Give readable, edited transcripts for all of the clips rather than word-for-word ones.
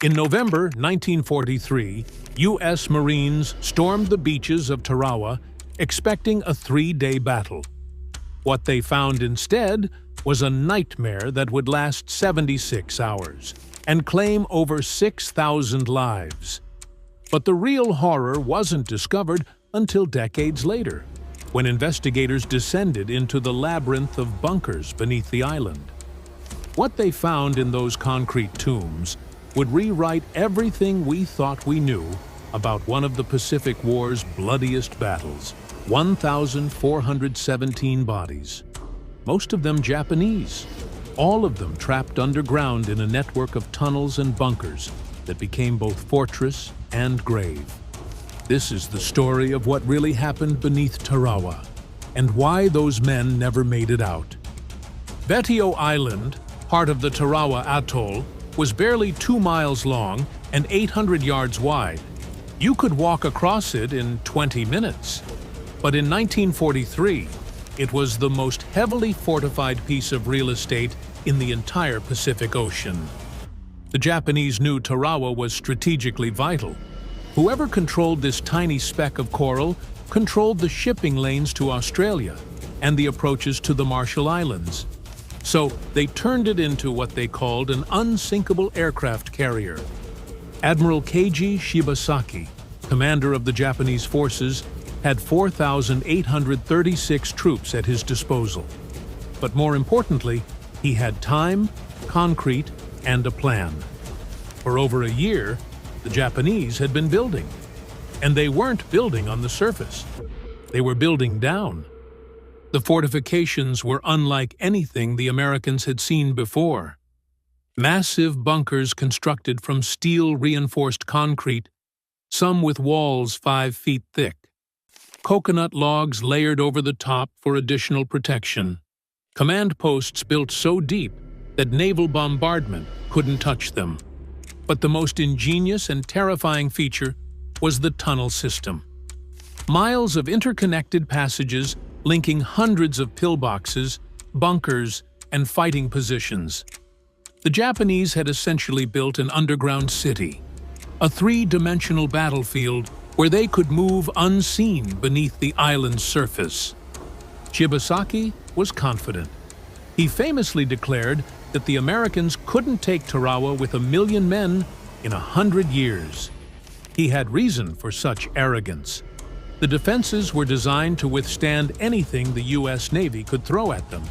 In November 1943, U.S. Marines stormed the beaches of Tarawa, expecting a 3-day battle. What they found instead was a nightmare that would last 76 hours and claim over 6,000 lives. But the real horror wasn't discovered until decades later, when investigators descended into the labyrinth of bunkers beneath the island. What they found in those concrete tombs would rewrite everything we thought we knew about one of the Pacific War's bloodiest battles. 1,417 bodies, most of them Japanese, all of them trapped underground in a network of tunnels and bunkers that became both fortress and grave. This is the story of what really happened beneath Tarawa and why those men never made it out. Betio Island, part of the Tarawa Atoll, was barely 2 miles long and 800 yards wide. You could walk across it in 20 minutes. But in 1943, it was the most heavily fortified piece of real estate in the entire Pacific Ocean. The Japanese knew Tarawa was strategically vital. Whoever controlled this tiny speck of coral controlled the shipping lanes to Australia and the approaches to the Marshall Islands. So they turned it into what they called an unsinkable aircraft carrier. Admiral Keiji Shibasaki, commander of the Japanese forces, had 4,836 troops at his disposal. But more importantly, he had time, concrete, and a plan. For over a year, the Japanese had been building. And they weren't building on the surface. They were building down. The fortifications were unlike anything the Americans had seen before. Massive bunkers constructed from steel-reinforced concrete, some with walls 5 feet thick. Coconut logs layered over the top for additional protection. Command posts built so deep that naval bombardment couldn't touch them. But the most ingenious and terrifying feature was the tunnel system. Miles of interconnected passages linking hundreds of pillboxes, bunkers, and fighting positions. The Japanese had essentially built an underground city, a 3-dimensional battlefield where they could move unseen beneath the island's surface. Shibasaki was confident. He famously declared that the Americans couldn't take Tarawa with 1 million men in 100 years. He had reason for such arrogance. The defenses were designed to withstand anything the U.S. Navy could throw at them.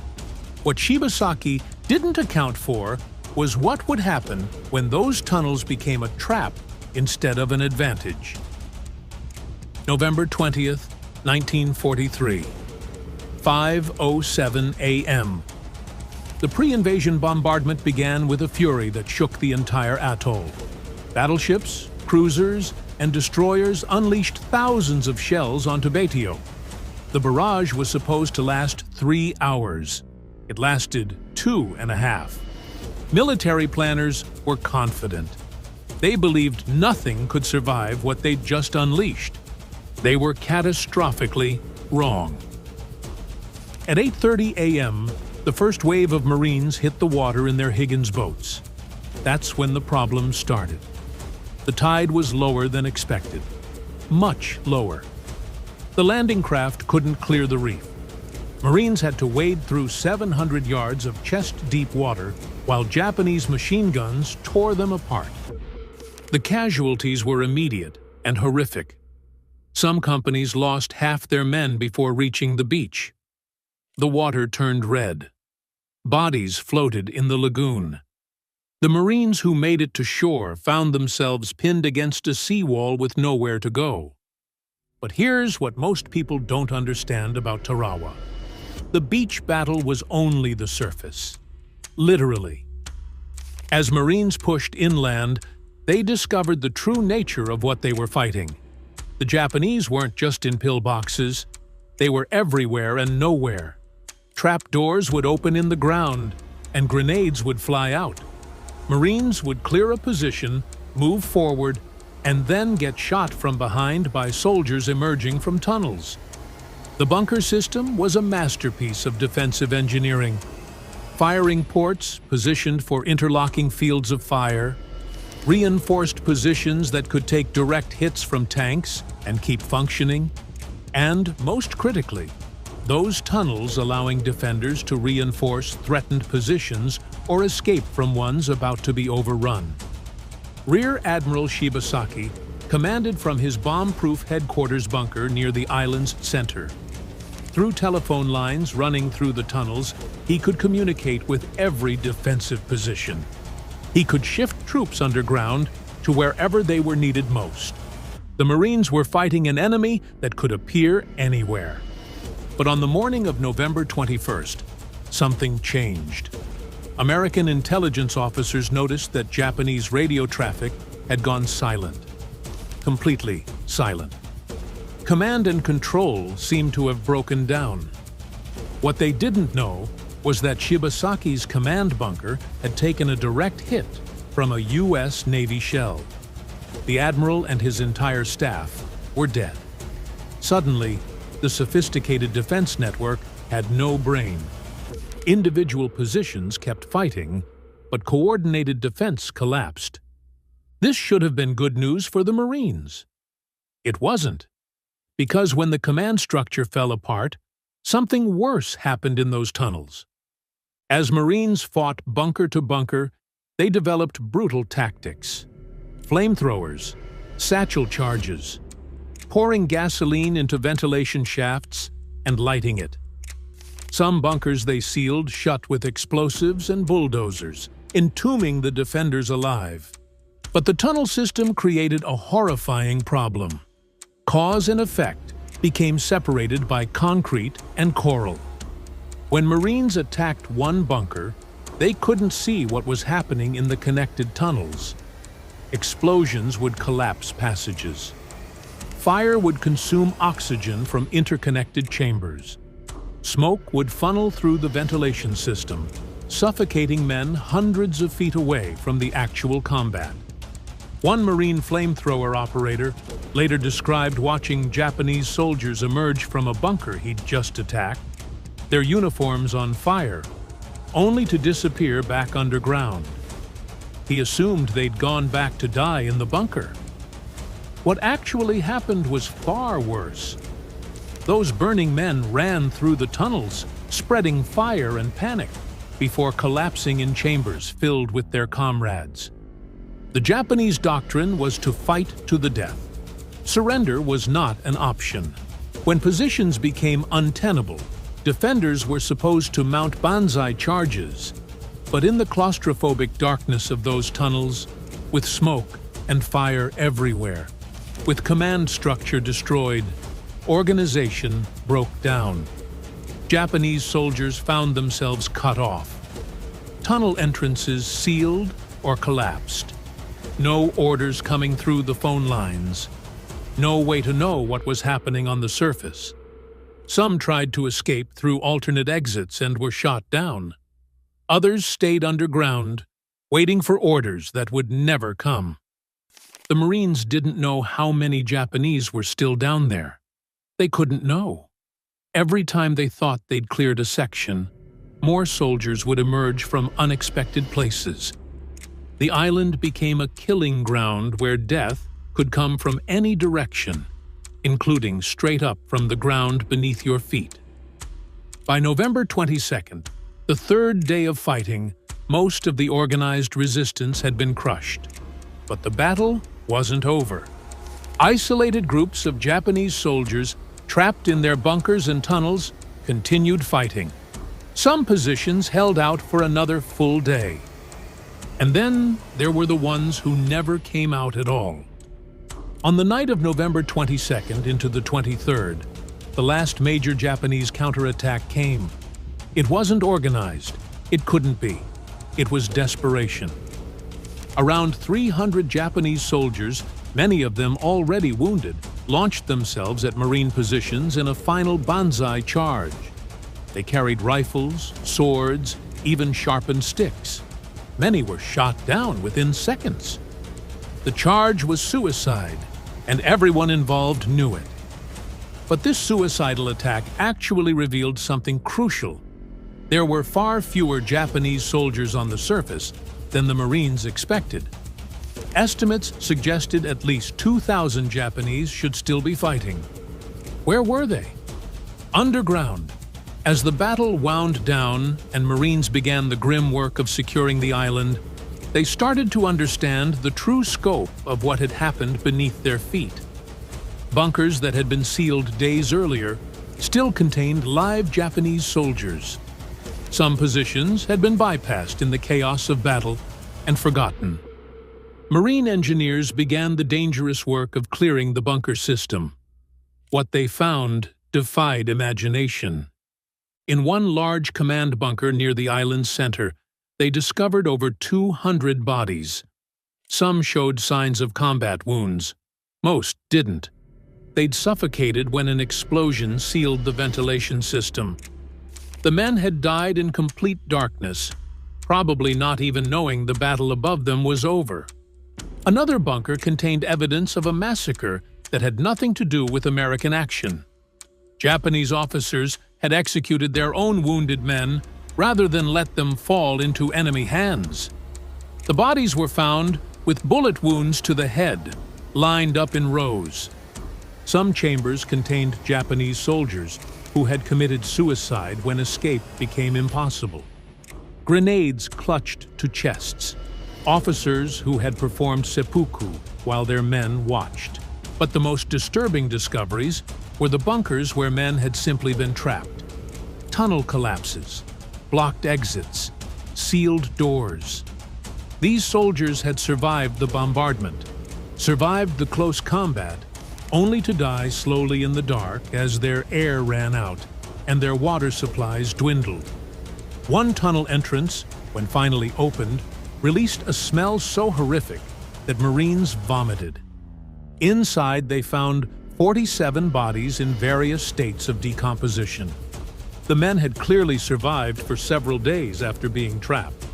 What Shibasaki didn't account for was what would happen when those tunnels became a trap instead of an advantage. November 20th, 1943, 5:07 a.m. The pre-invasion bombardment began with a fury that shook the entire atoll. Battleships, cruisers, and destroyers unleashed thousands of shells onto Betio. The barrage was supposed to last 3 hours. It lasted 2.5. Military planners were confident. They believed nothing could survive what they'd just unleashed. They were catastrophically wrong. At 8:30 a.m., the first wave of Marines hit the water in their Higgins boats. That's when the problem started. The tide was lower than expected, much lower. The landing craft couldn't clear the reef. Marines had to wade through 700 yards of chest-deep water while Japanese machine guns tore them apart. The casualties were immediate and horrific. Some companies lost half their men before reaching the beach. The water turned red. Bodies floated in the lagoon. The Marines who made it to shore found themselves pinned against a seawall with nowhere to go. But here's what most people don't understand about Tarawa. The beach battle was only the surface. Literally. As Marines pushed inland, they discovered the true nature of what they were fighting. The Japanese weren't just in pillboxes. They were everywhere and nowhere. Trap doors would open in the ground, and grenades would fly out. Marines would clear a position, move forward, and then get shot from behind by soldiers emerging from tunnels. The bunker system was a masterpiece of defensive engineering. Firing ports positioned for interlocking fields of fire, reinforced positions that could take direct hits from tanks and keep functioning, and, most critically, those tunnels allowing defenders to reinforce threatened positions or escape from ones about to be overrun. Rear Admiral Shibasaki commanded from his bomb-proof headquarters bunker near the island's center. Through telephone lines running through the tunnels, he could communicate with every defensive position. He could shift troops underground to wherever they were needed most. The Marines were fighting an enemy that could appear anywhere. But on the morning of November 21st, something changed. American intelligence officers noticed that Japanese radio traffic had gone silent. Completely silent. Command and control seemed to have broken down. What they didn't know was that Shibasaki's command bunker had taken a direct hit from a U.S. Navy shell. The admiral and his entire staff were dead. Suddenly, the sophisticated defense network had no brain. Individual positions kept fighting, but coordinated defense collapsed. This should have been good news for the Marines. It wasn't, because when the command structure fell apart, something worse happened in those tunnels. As Marines fought bunker to bunker, they developed brutal tactics. Flamethrowers, satchel charges, pouring gasoline into ventilation shafts and lighting it. Some bunkers they sealed shut with explosives and bulldozers, entombing the defenders alive. But the tunnel system created a horrifying problem. Cause and effect became separated by concrete and coral. When Marines attacked one bunker, they couldn't see what was happening in the connected tunnels. Explosions would collapse passages. Fire would consume oxygen from interconnected chambers. Smoke would funnel through the ventilation system, suffocating men hundreds of feet away from the actual combat. One Marine flamethrower operator later described watching Japanese soldiers emerge from a bunker he'd just attacked, their uniforms on fire, only to disappear back underground. He assumed they'd gone back to die in the bunker. What actually happened was far worse. Those burning men ran through the tunnels, spreading fire and panic, before collapsing in chambers filled with their comrades. The Japanese doctrine was to fight to the death. Surrender was not an option. When positions became untenable, defenders were supposed to mount banzai charges. But in the claustrophobic darkness of those tunnels, with smoke and fire everywhere, with command structure destroyed, organization broke down. Japanese soldiers found themselves cut off. Tunnel entrances sealed or collapsed. No orders coming through the phone lines. No way to know what was happening on the surface. Some tried to escape through alternate exits and were shot down. Others stayed underground, waiting for orders that would never come. The Marines didn't know how many Japanese were still down there. They couldn't know. Every time they thought they'd cleared a section, more soldiers would emerge from unexpected places. The island became a killing ground where death could come from any direction, including straight up from the ground beneath your feet. By November 22nd, the third day of fighting, most of the organized resistance had been crushed. But the battle wasn't over. Isolated groups of Japanese soldiers, trapped in their bunkers and tunnels, continued fighting. Some positions held out for another full day. And then there were the ones who never came out at all. On the night of November 22nd into the 23rd, the last major Japanese counterattack came. It wasn't organized. It couldn't be. It was desperation. Around 300 Japanese soldiers, many of them already wounded, launched themselves at Marine positions in a final banzai charge. They carried rifles, swords, even sharpened sticks. Many were shot down within seconds. The charge was suicide, and everyone involved knew it. But this suicidal attack actually revealed something crucial. There were far fewer Japanese soldiers on the surface than the Marines expected. Estimates suggested at least 2,000 Japanese should still be fighting. Where were they? Underground. As the battle wound down and Marines began the grim work of securing the island, they started to understand the true scope of what had happened beneath their feet. Bunkers that had been sealed days earlier still contained live Japanese soldiers. Some positions had been bypassed in the chaos of battle and forgotten. Marine engineers began the dangerous work of clearing the bunker system. What they found defied imagination. In one large command bunker near the island's center, they discovered over 200 bodies. Some showed signs of combat wounds. Most didn't. They'd suffocated when an explosion sealed the ventilation system. The men had died in complete darkness, probably not even knowing the battle above them was over. Another bunker contained evidence of a massacre that had nothing to do with American action. Japanese officers had executed their own wounded men rather than let them fall into enemy hands. The bodies were found with bullet wounds to the head, lined up in rows. Some chambers contained Japanese soldiers who had committed suicide when escape became impossible. Grenades clutched to chests. Officers who had performed seppuku while their men watched. But the most disturbing discoveries were the bunkers where men had simply been trapped. Tunnel collapses, blocked exits, sealed doors. These soldiers had survived the bombardment, survived the close combat, only to die slowly in the dark as their air ran out and their water supplies dwindled. One tunnel entrance, when finally opened, released a smell so horrific that Marines vomited. Inside, they found 47 bodies in various states of decomposition. The men had clearly survived for several days after being trapped.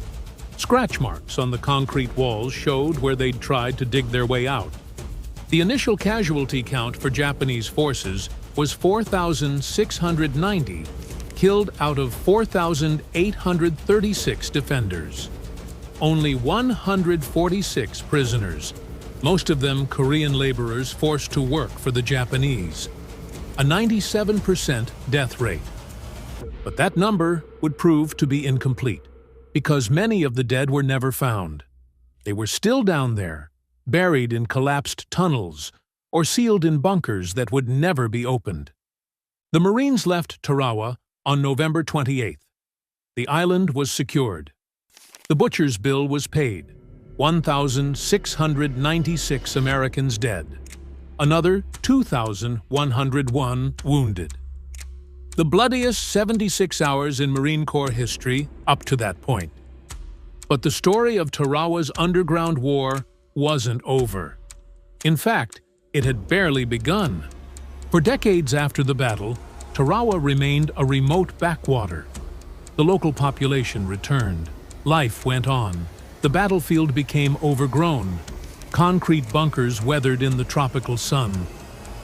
Scratch marks on the concrete walls showed where they'd tried to dig their way out. The initial casualty count for Japanese forces was 4,690, killed out of 4,836 defenders. Only 146 prisoners, most of them Korean laborers forced to work for the Japanese. A 97% death rate. But that number would prove to be incomplete, because many of the dead were never found. They were still down there, buried in collapsed tunnels or sealed in bunkers that would never be opened. The Marines left Tarawa on November 28th. The island was secured. The butcher's bill was paid. 1,696 Americans dead. Another 2,101 wounded. The bloodiest 76 hours in Marine Corps history up to that point. But the story of Tarawa's underground war wasn't over. In fact, it had barely begun. For decades after the battle, Tarawa remained a remote backwater. The local population returned. Life went on. The battlefield became overgrown. Concrete bunkers weathered in the tropical sun.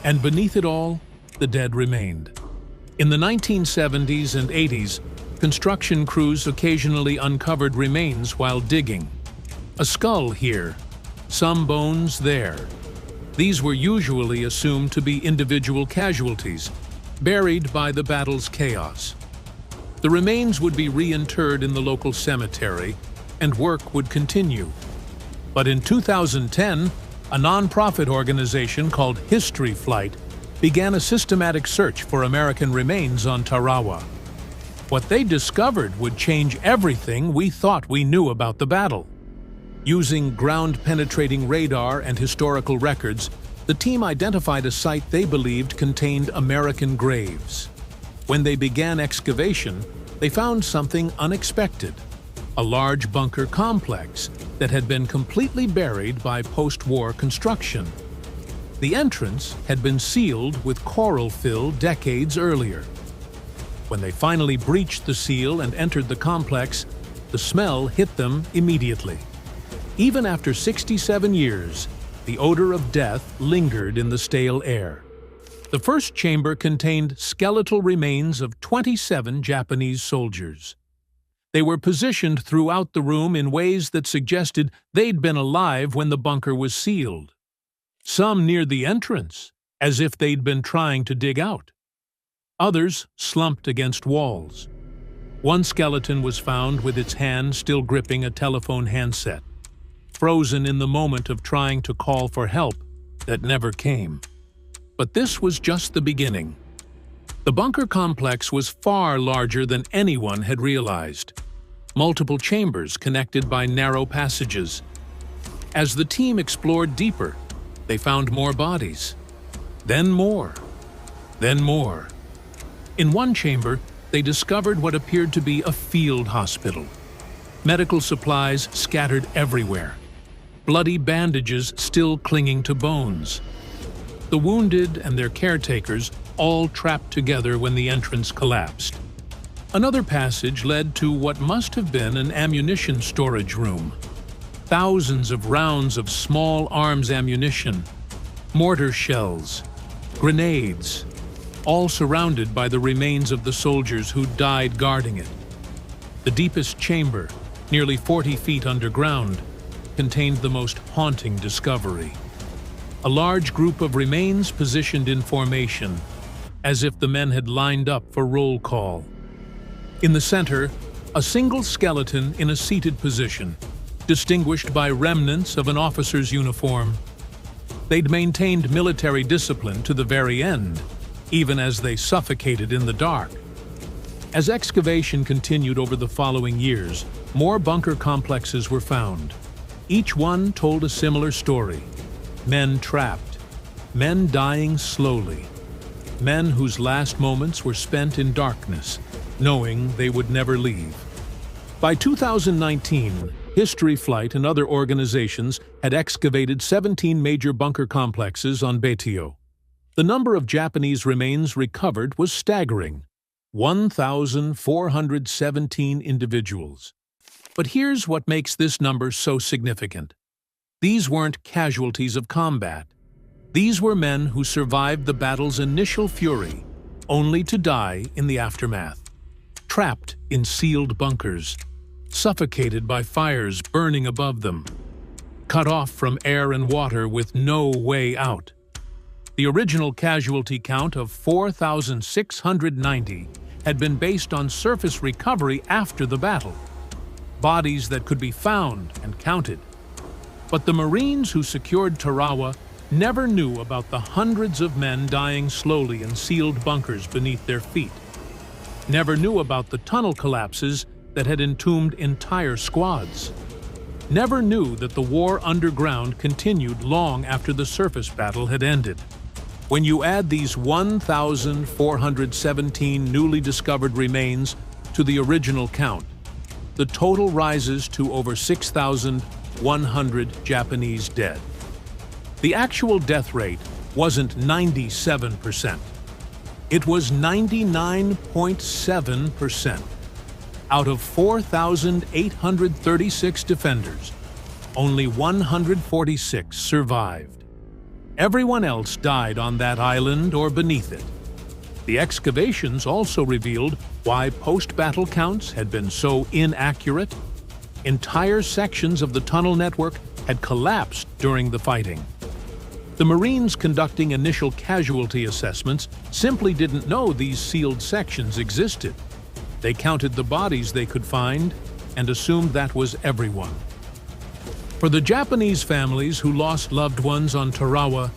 And beneath it all, the dead remained. In the 1970s and 80s, construction crews occasionally uncovered remains while digging. A skull here, some bones there. These were usually assumed to be individual casualties, buried by the battle's chaos. The remains would be reinterred in the local cemetery, and work would continue. But in 2010, a non-profit organization called History Flight began a systematic search for American remains on Tarawa. What they discovered would change everything we thought we knew about the battle. Using ground-penetrating radar and historical records, the team identified a site they believed contained American graves. When they began excavation, they found something unexpected: a large bunker complex that had been completely buried by post-war construction. The entrance had been sealed with coral fill decades earlier. When they finally breached the seal and entered the complex, the smell hit them immediately. Even after 67 years, the odor of death lingered in the stale air. The first chamber contained skeletal remains of 27 Japanese soldiers. They were positioned throughout the room in ways that suggested they'd been alive when the bunker was sealed. Some near the entrance, as if they'd been trying to dig out. Others slumped against walls. One skeleton was found with its hand still gripping a telephone handset, frozen in the moment of trying to call for help that never came. But this was just the beginning. The bunker complex was far larger than anyone had realized. Multiple chambers connected by narrow passages. As the team explored deeper, they found more bodies. Then more. Then more. In one chamber, they discovered what appeared to be a field hospital. Medical supplies scattered everywhere. Bloody bandages still clinging to bones. The wounded and their caretakers all trapped together when the entrance collapsed. Another passage led to what must have been an ammunition storage room. Thousands of rounds of small arms ammunition, mortar shells, grenades, all surrounded by the remains of the soldiers who died guarding it. The deepest chamber, nearly 40 feet underground, contained the most haunting discovery. A large group of remains positioned in formation, as if the men had lined up for roll call. In the center, a single skeleton in a seated position, distinguished by remnants of an officer's uniform. They'd maintained military discipline to the very end, even as they suffocated in the dark. As excavation continued over the following years, more bunker complexes were found. Each one told a similar story. Men trapped, men dying slowly, men whose last moments were spent in darkness, knowing they would never leave. By 2019, History Flight and other organizations had excavated 17 major bunker complexes on Betio. The number of Japanese remains recovered was staggering: 1,417 individuals. But here's what makes this number so significant. These weren't casualties of combat. These were men who survived the battle's initial fury, only to die in the aftermath. Trapped in sealed bunkers, suffocated by fires burning above them, cut off from air and water with no way out. The original casualty count of 4,690 had been based on surface recovery after the battle, bodies that could be found and counted. But the Marines who secured Tarawa never knew about the hundreds of men dying slowly in sealed bunkers beneath their feet, never knew about the tunnel collapses that had entombed entire squads, never knew that the war underground continued long after the surface battle had ended. When you add these 1,417 newly discovered remains to the original count, the total rises to over 6,100 Japanese dead. The actual death rate wasn't 97%. It was 99.7%. Out of 4,836 defenders, only 146 survived. Everyone else died on that island or beneath it. The excavations also revealed why post-battle counts had been so inaccurate. Entire sections of the tunnel network had collapsed during the fighting. The Marines conducting initial casualty assessments simply didn't know these sealed sections existed. They counted the bodies they could find and assumed that was everyone. For the Japanese families who lost loved ones on Tarawa,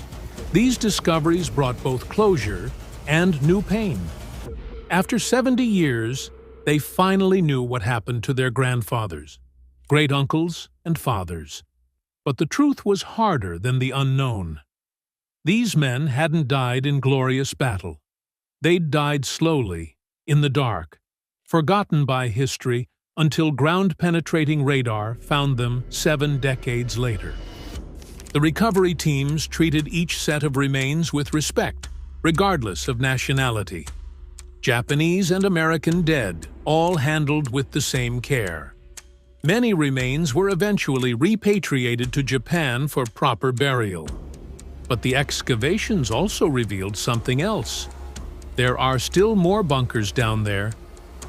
these discoveries brought both closure and new pain. After 70 years, they finally knew what happened to their grandfathers, great-uncles, and fathers. But the truth was harder than the unknown. These men hadn't died in glorious battle. They'd died slowly, in the dark, forgotten by history until ground-penetrating radar found them 7 decades later. The recovery teams treated each set of remains with respect, regardless of nationality. Japanese and American dead, all handled with the same care. Many remains were eventually repatriated to Japan for proper burial. But the excavations also revealed something else. There are still more bunkers down there,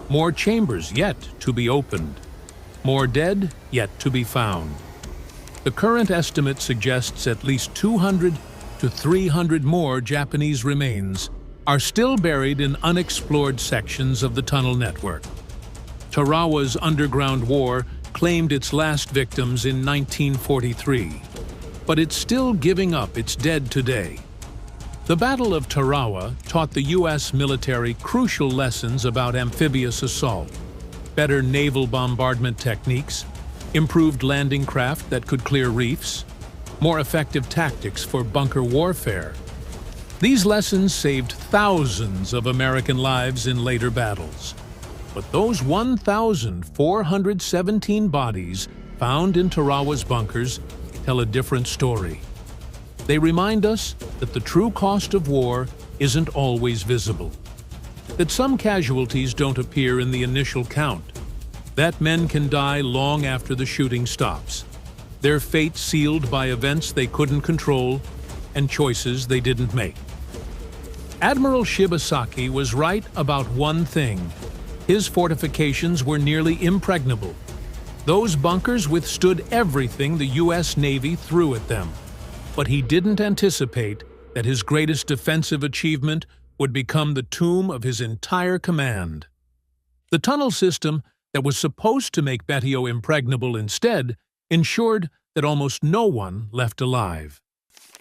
more chambers yet to be opened, more dead yet to be found. The current estimate suggests at least 200 to 300 more Japanese remains are still buried in unexplored sections of the tunnel network. Tarawa's underground war claimed its last victims in 1943, but it's still giving up its dead today. The Battle of Tarawa taught the U.S. military crucial lessons about amphibious assault, better naval bombardment techniques, improved landing craft that could clear reefs, more effective tactics for bunker warfare. These lessons saved thousands of American lives in later battles. But those 1,417 bodies found in Tarawa's bunkers tell a different story. They remind us that the true cost of war isn't always visible, that some casualties don't appear in the initial count, that men can die long after the shooting stops, their fate sealed by events they couldn't control and choices they didn't make. Admiral Shibasaki was right about one thing. His fortifications were nearly impregnable. Those bunkers withstood everything the U.S. Navy threw at them. But he didn't anticipate that his greatest defensive achievement would become the tomb of his entire command. The tunnel system that was supposed to make Betio impregnable instead ensured that almost no one left alive.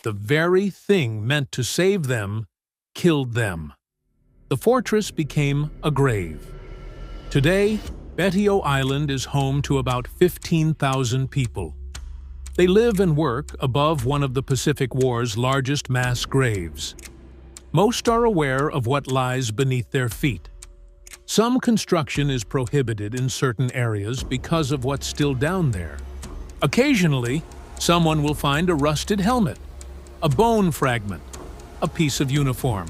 The very thing meant to save them killed them. The fortress became a grave. Today, Betio Island is home to about 15,000 people. They live and work above one of the Pacific War's largest mass graves. Most are aware of what lies beneath their feet. Some construction is prohibited in certain areas because of what's still down there. Occasionally, someone will find a rusted helmet, a bone fragment, a piece of uniform.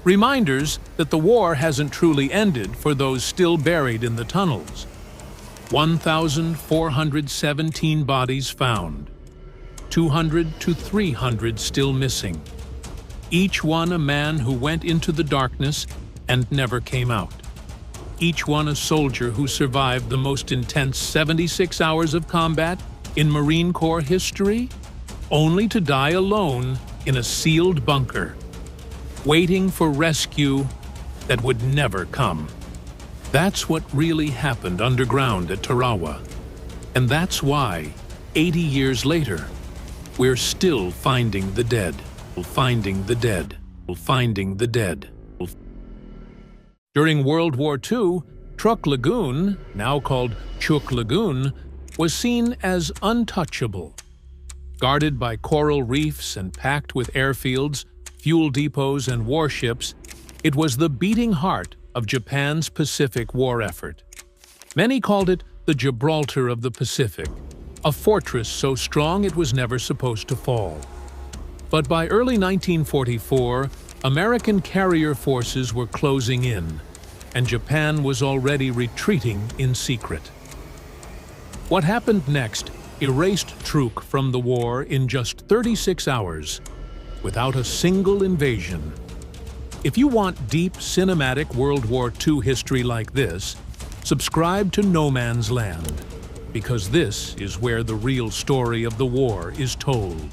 Reminders that the war hasn't truly ended for those still buried in the tunnels. 1,417 bodies found, 200 to 300 still missing. Each one a man who went into the darkness and never came out. Each one a soldier who survived the most intense 76 hours of combat in Marine Corps history, only to die alone in a sealed bunker, waiting for rescue that would never come. That's what really happened underground at Tarawa. And that's why, 80 years later, we're still finding the dead, finding the dead, finding the dead. During World War II, Truk Lagoon, now called Chuk Lagoon, was seen as untouchable. Guarded by coral reefs and packed with airfields, fuel depots, and warships, it was the beating heart of Japan's Pacific war effort. Many called it the Gibraltar of the Pacific, a fortress so strong it was never supposed to fall. But by early 1944, American carrier forces were closing in, and Japan was already retreating in secret. What happened next erased Truk from the war in just 36 hours, without a single invasion. If you want deep cinematic World War II history like this, subscribe to No Man's Land, because this is where the real story of the war is told.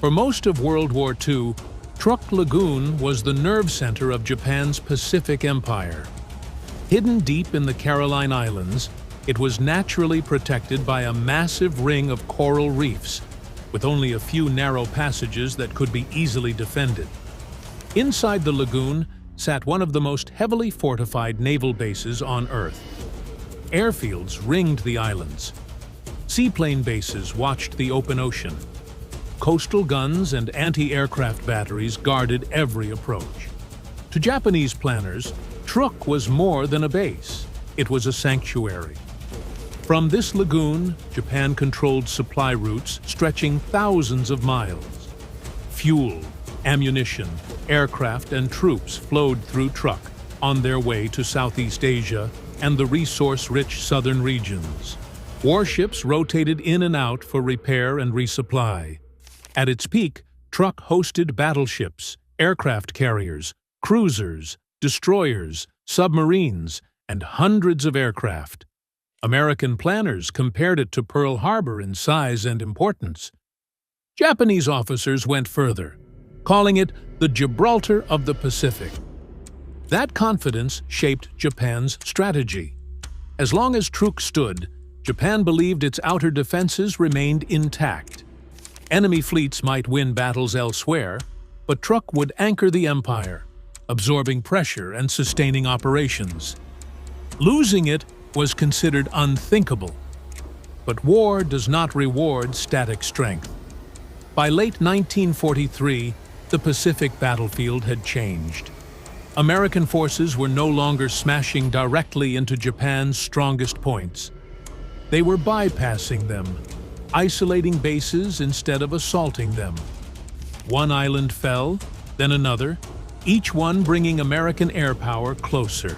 For most of World War II, Truk Lagoon was the nerve center of Japan's Pacific Empire. Hidden deep in the Caroline Islands, it was naturally protected by a massive ring of coral reefs, with only a few narrow passages that could be easily defended. Inside the lagoon sat one of the most heavily fortified naval bases on Earth. Airfields ringed the islands. Seaplane bases watched the open ocean. Coastal guns and anti-aircraft batteries guarded every approach. To Japanese planners, Truk was more than a base. It was a sanctuary. From this lagoon, Japan controlled supply routes stretching thousands of miles. Fuel, ammunition, aircraft, and troops flowed through Truk on their way to Southeast Asia and the resource-rich southern regions. Warships rotated in and out for repair and resupply. At its peak, Truk hosted battleships, aircraft carriers, cruisers, destroyers, submarines, and hundreds of aircraft. American planners compared it to Pearl Harbor in size and importance. Japanese officers went further, calling it the Gibraltar of the Pacific. That confidence shaped Japan's strategy. As long as Truk stood, Japan believed its outer defenses remained intact. Enemy fleets might win battles elsewhere, but Truk would anchor the empire, absorbing pressure and sustaining operations. Losing it was considered unthinkable. But war does not reward static strength. By late 1943, the Pacific battlefield had changed. American forces were no longer smashing directly into Japan's strongest points. They were bypassing them, isolating bases instead of assaulting them. One island fell, then another, each one bringing American air power closer.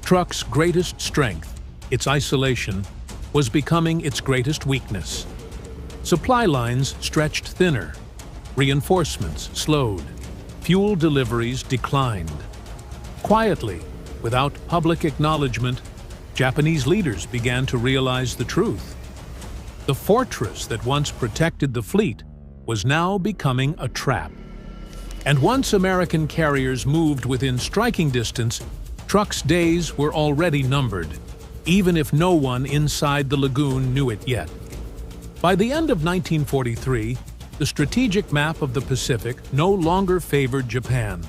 Truk's greatest strength, its isolation, was becoming its greatest weakness. Supply lines stretched thinner, reinforcements slowed, fuel deliveries declined. Quietly, without public acknowledgement, Japanese leaders began to realize the truth. The fortress that once protected the fleet was now becoming a trap. And once American carriers moved within striking distance, Truk's days were already numbered, even if no one inside the lagoon knew it yet. By the end of 1943, the strategic map of the Pacific no longer favored Japan.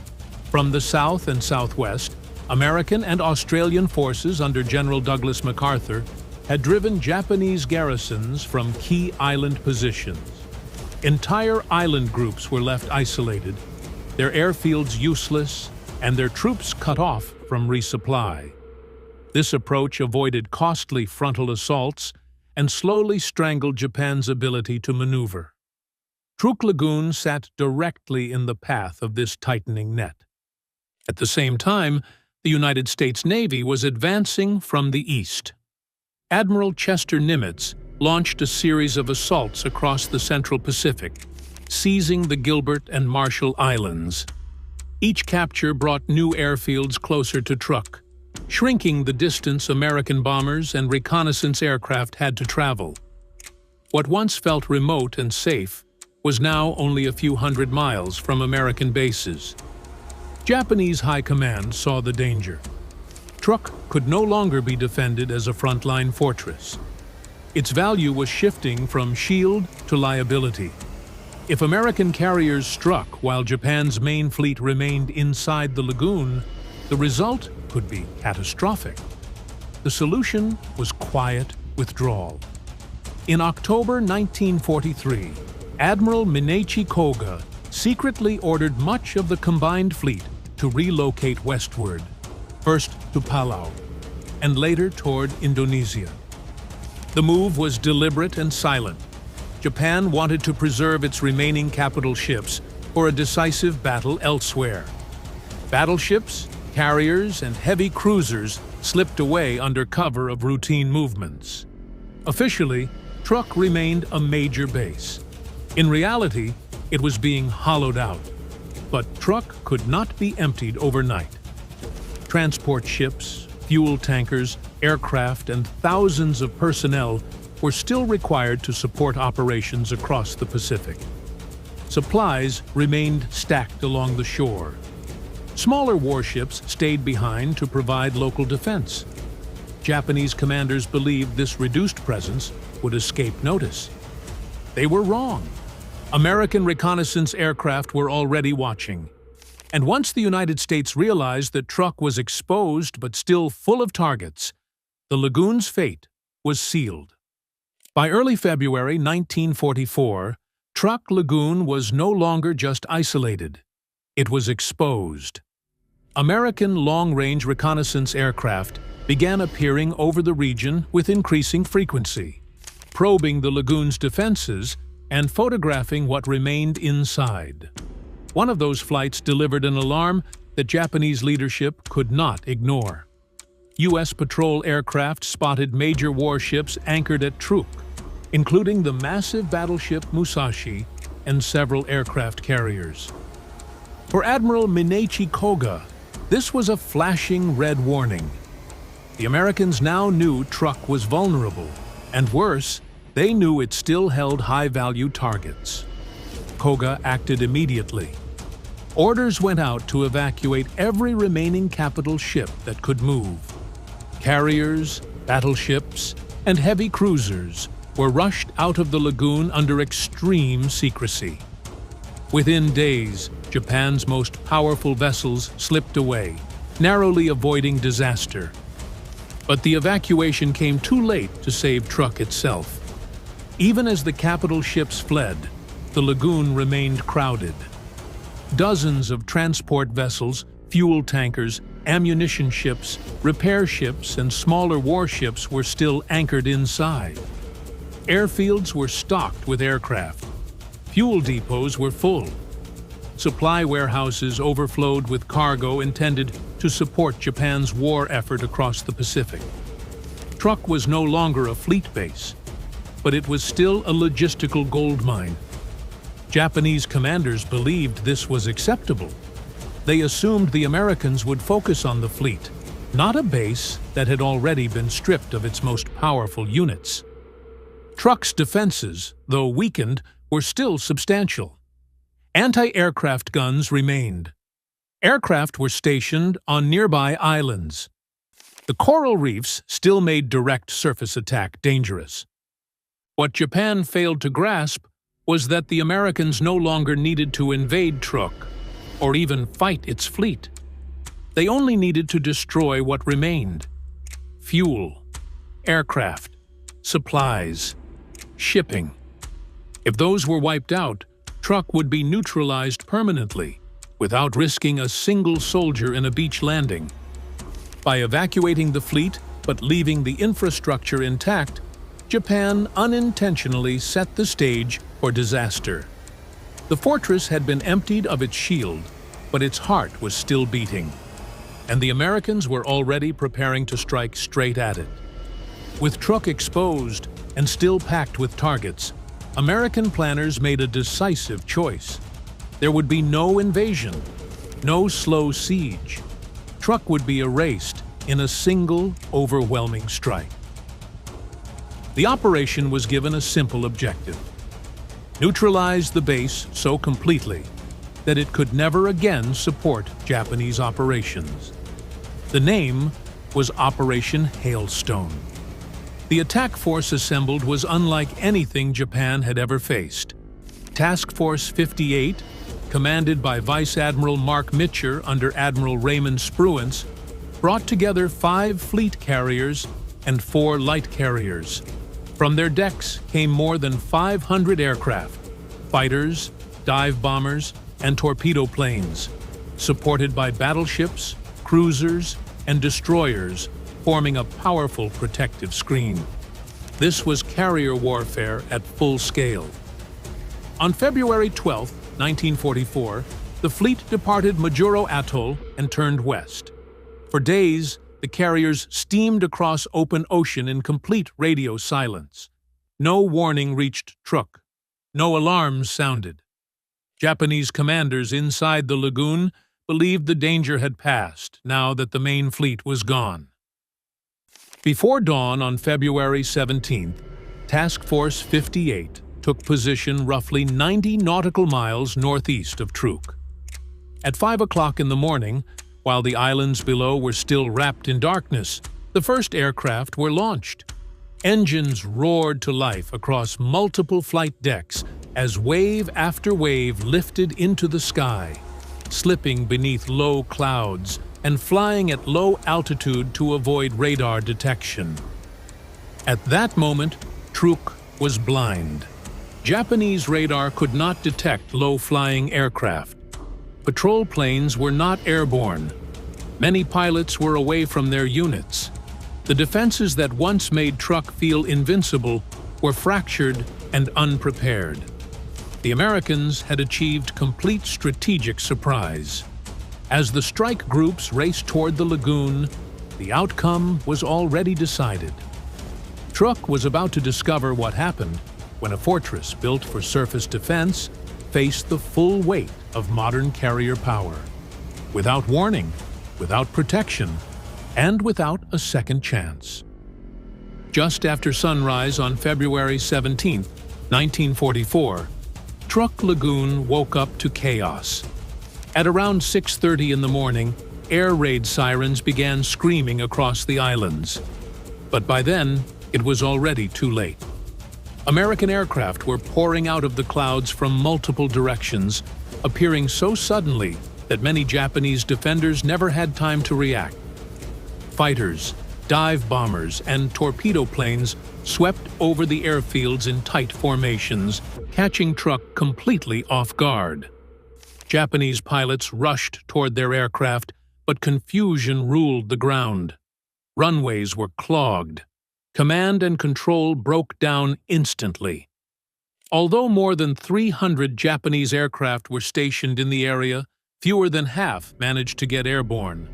From the south and southwest, American and Australian forces under General Douglas MacArthur had driven Japanese garrisons from key island positions. Entire island groups were left isolated, their airfields useless, and their troops cut off from resupply. This approach avoided costly frontal assaults and slowly strangled Japan's ability to maneuver. Truk Lagoon sat directly in the path of this tightening net. At the same time, the United States Navy was advancing from the east. Admiral Chester Nimitz launched a series of assaults across the Central Pacific, seizing the Gilbert and Marshall Islands. Each capture brought new airfields closer to Truk, shrinking the distance American bombers and reconnaissance aircraft had to travel. What once felt remote and safe was now only a few hundred miles from American bases. Japanese high command saw the danger. Truk could no longer be defended as a frontline fortress. Its value was shifting from shield to liability. If American carriers struck while Japan's main fleet remained inside the lagoon, the result could be catastrophic. The solution was quiet withdrawal. In October 1943, Admiral Minachi Koga secretly ordered much of the combined fleet to relocate westward, first to Palau, and later toward Indonesia. The move was deliberate and silent. Japan wanted to preserve its remaining capital ships for a decisive battle elsewhere. Battleships, carriers, and heavy cruisers slipped away under cover of routine movements. Officially, Truk remained a major base. In reality, it was being hollowed out. But Truk could not be emptied overnight. Transport ships, fuel tankers, aircraft, and thousands of personnel were still required to support operations across the Pacific. Supplies remained stacked along the shore. Smaller warships stayed behind to provide local defense. Japanese commanders believed this reduced presence would escape notice. They were wrong. American reconnaissance aircraft were already watching. And once the United States realized that Truk was exposed but still full of targets, the lagoon's fate was sealed. By early February 1944, Truk Lagoon was no longer just isolated. It was exposed. American long-range reconnaissance aircraft began appearing over the region with increasing frequency, probing the lagoon's defenses and photographing what remained inside. One of those flights delivered an alarm that Japanese leadership could not ignore. U.S. patrol aircraft spotted major warships anchored at Truk, including the massive battleship Musashi and several aircraft carriers. For Admiral Minachi Koga, This was a flashing red warning. The Americans now knew Truk was vulnerable, and worse, they knew it still held high-value targets. Koga acted immediately. Orders went out to evacuate every remaining capital ship that could move. Carriers, battleships, and heavy cruisers were rushed out of the lagoon under extreme secrecy. Within days, Japan's most powerful vessels slipped away, narrowly avoiding disaster. But the evacuation came too late to save Truk itself. Even as the capital ships fled, the lagoon remained crowded. Dozens of transport vessels, fuel tankers, ammunition ships, repair ships, and smaller warships were still anchored inside. Airfields were stocked with aircraft. Fuel depots were full. Supply warehouses overflowed with cargo intended to support Japan's war effort across the Pacific. Truk was no longer a fleet base, but it was still a logistical goldmine. Japanese commanders believed this was acceptable. They assumed the Americans would focus on the fleet, not a base that had already been stripped of its most powerful units. Truk's defenses, though weakened, were still substantial. Anti-aircraft guns remained. Aircraft were stationed on nearby islands. The coral reefs still made direct surface attack dangerous. What Japan failed to grasp was that the Americans no longer needed to invade Truk, or even fight its fleet. They only needed to destroy what remained: fuel, aircraft, supplies, shipping. If those were wiped out, Truk would be neutralized permanently, without risking a single soldier in a beach landing. By evacuating the fleet but leaving the infrastructure intact, Japan unintentionally set the stage for disaster. The fortress had been emptied of its shield, but its heart was still beating, and the Americans were already preparing to strike straight at it. With Truk exposed and still packed with targets, American planners made a decisive choice. There would be no invasion, no slow siege. Truk would be erased in a single, overwhelming strike. The operation was given a simple objective: neutralize the base so completely that it could never again support Japanese operations. The name was Operation Hailstone. The attack force assembled was unlike anything Japan had ever faced. Task Force 58, commanded by Vice Admiral Mark Mitcher under Admiral Raymond Spruance, brought together 5 fleet carriers and 4 light carriers. From their decks came more than 500 aircraft, fighters, dive bombers, and torpedo planes, supported by battleships, cruisers, and destroyers, forming a powerful protective screen. This was carrier warfare at full scale. On February 12, 1944, the fleet departed Majuro Atoll and turned west. For days, the carriers steamed across open ocean in complete radio silence. No warning reached Truk. No alarms sounded. Japanese commanders inside the lagoon believed the danger had passed now that the main fleet was gone. Before dawn on February 17th, Task Force 58 took position roughly 90 nautical miles northeast of Truk. At 5 o'clock in the morning, while the islands below were still wrapped in darkness, the first aircraft were launched. Engines roared to life across multiple flight decks as wave after wave lifted into the sky, slipping beneath low clouds and flying at low altitude to avoid radar detection. At that moment, Truk was blind. Japanese radar could not detect low-flying aircraft. Patrol planes were not airborne. Many pilots were away from their units. The defenses that once made Truk feel invincible were fractured and unprepared. The Americans had achieved complete strategic surprise. As the strike groups raced toward the lagoon, the outcome was already decided. Truk was about to discover what happened when a fortress built for surface defense faced the full weight of modern carrier power. Without warning, without protection, and without a second chance. Just after sunrise on February 17, 1944, Truk Lagoon woke up to chaos. At around 6:30 in the morning, air raid sirens began screaming across the islands. But by then, it was already too late. American aircraft were pouring out of the clouds from multiple directions, appearing so suddenly that many Japanese defenders never had time to react. Fighters, dive bombers, and torpedo planes swept over the airfields in tight formations, catching Truk completely off guard. Japanese pilots rushed toward their aircraft, but confusion ruled the ground. Runways were clogged. Command and control broke down instantly. Although more than 300 Japanese aircraft were stationed in the area, fewer than half managed to get airborne.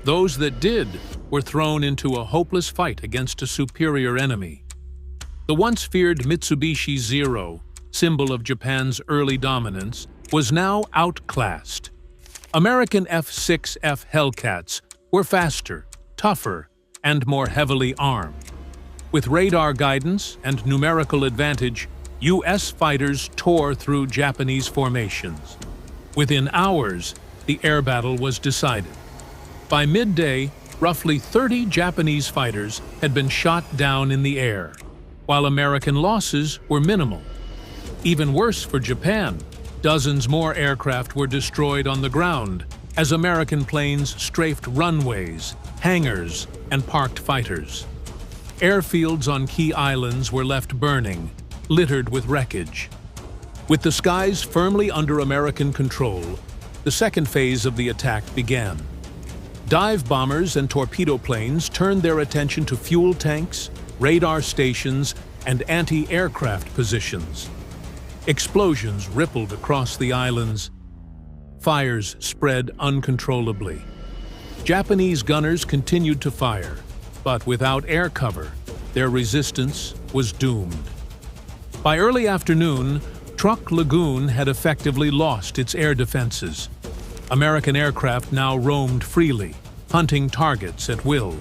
Those that did were thrown into a hopeless fight against a superior enemy. The once feared Mitsubishi Zero, symbol of Japan's early dominance, was now outclassed. American F-6F Hellcats were faster, tougher, and more heavily armed. With radar guidance and numerical advantage, U.S. fighters tore through Japanese formations. Within hours, the air battle was decided. By midday, roughly 30 Japanese fighters had been shot down in the air, while American losses were minimal. Even worse for Japan, dozens more aircraft were destroyed on the ground as American planes strafed runways, hangars, and parked fighters. Airfields on key islands were left burning, littered with wreckage. With the skies firmly under American control, the second phase of the attack began. Dive bombers and torpedo planes turned their attention to fuel tanks, radar stations, and anti-aircraft positions. Explosions rippled across the islands. Fires spread uncontrollably. Japanese gunners continued to fire, but without air cover, their resistance was doomed. By early afternoon, Truk Lagoon had effectively lost its air defenses. American aircraft now roamed freely, hunting targets at will.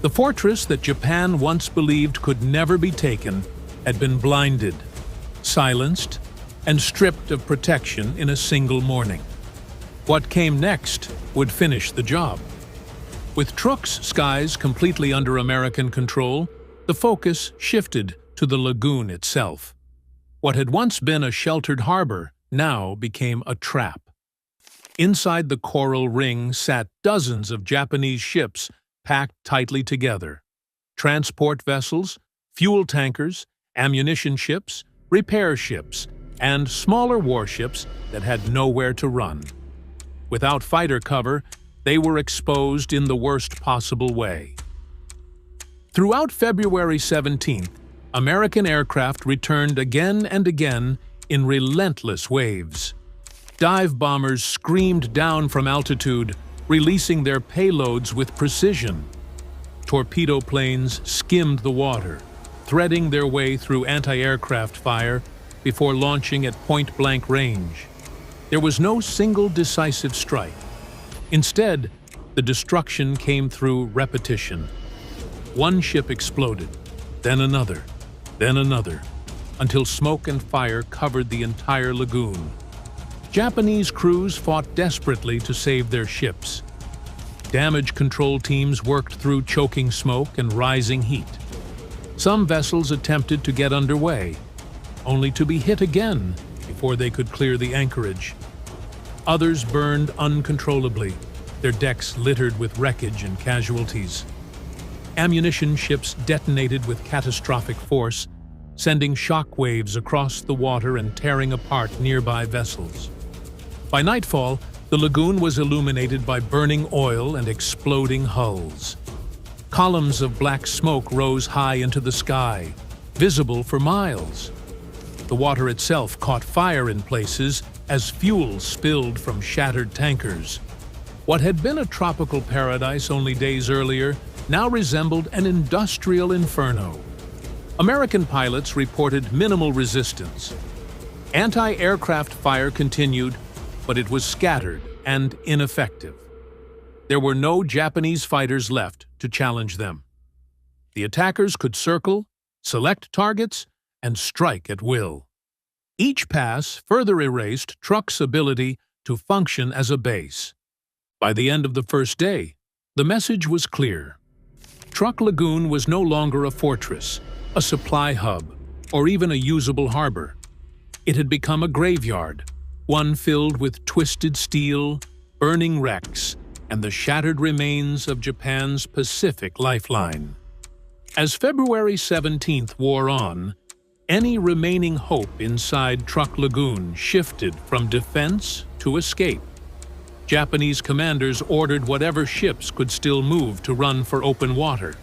The fortress that Japan once believed could never be taken had been blinded, silenced, and stripped of protection in a single morning. What came next would finish the job. With Truk's skies completely under American control, the focus shifted to the lagoon itself. What had once been a sheltered harbor now became a trap. Inside the coral ring sat dozens of Japanese ships packed tightly together. Transport vessels, fuel tankers, ammunition ships, repair ships, and smaller warships that had nowhere to run. Without fighter cover, they were exposed in the worst possible way. Throughout February 17th, American aircraft returned again and again in relentless waves. Dive bombers screamed down from altitude, releasing their payloads with precision. Torpedo planes skimmed the water, threading their way through anti-aircraft fire before launching at point-blank range. There was no single decisive strike. Instead, the destruction came through repetition. One ship exploded, then another, until smoke and fire covered the entire lagoon. Japanese crews fought desperately to save their ships. Damage control teams worked through choking smoke and rising heat. Some vessels attempted to get underway, only to be hit again before they could clear the anchorage. Others burned uncontrollably, their decks littered with wreckage and casualties. Ammunition ships detonated with catastrophic force, sending shock waves across the water and tearing apart nearby vessels. By nightfall, the lagoon was illuminated by burning oil and exploding hulls. Columns of black smoke rose high into the sky, visible for miles. The water itself caught fire in places as fuel spilled from shattered tankers. What had been a tropical paradise only days earlier now resembled an industrial inferno. American pilots reported minimal resistance. Anti-aircraft fire continued, but it was scattered and ineffective. There were no Japanese fighters left to challenge them. The attackers could circle, select targets, and strike at will. Each pass further erased Truk's ability to function as a base. By the end of the first day, the message was clear. Truk Lagoon was no longer a fortress, a supply hub, or even a usable harbor. It had become a graveyard, one filled with twisted steel, burning wrecks, and the shattered remains of Japan's Pacific lifeline. As February 17th wore on, any remaining hope inside Truk Lagoon shifted from defense to escape. Japanese commanders ordered whatever ships could still move to run for open water.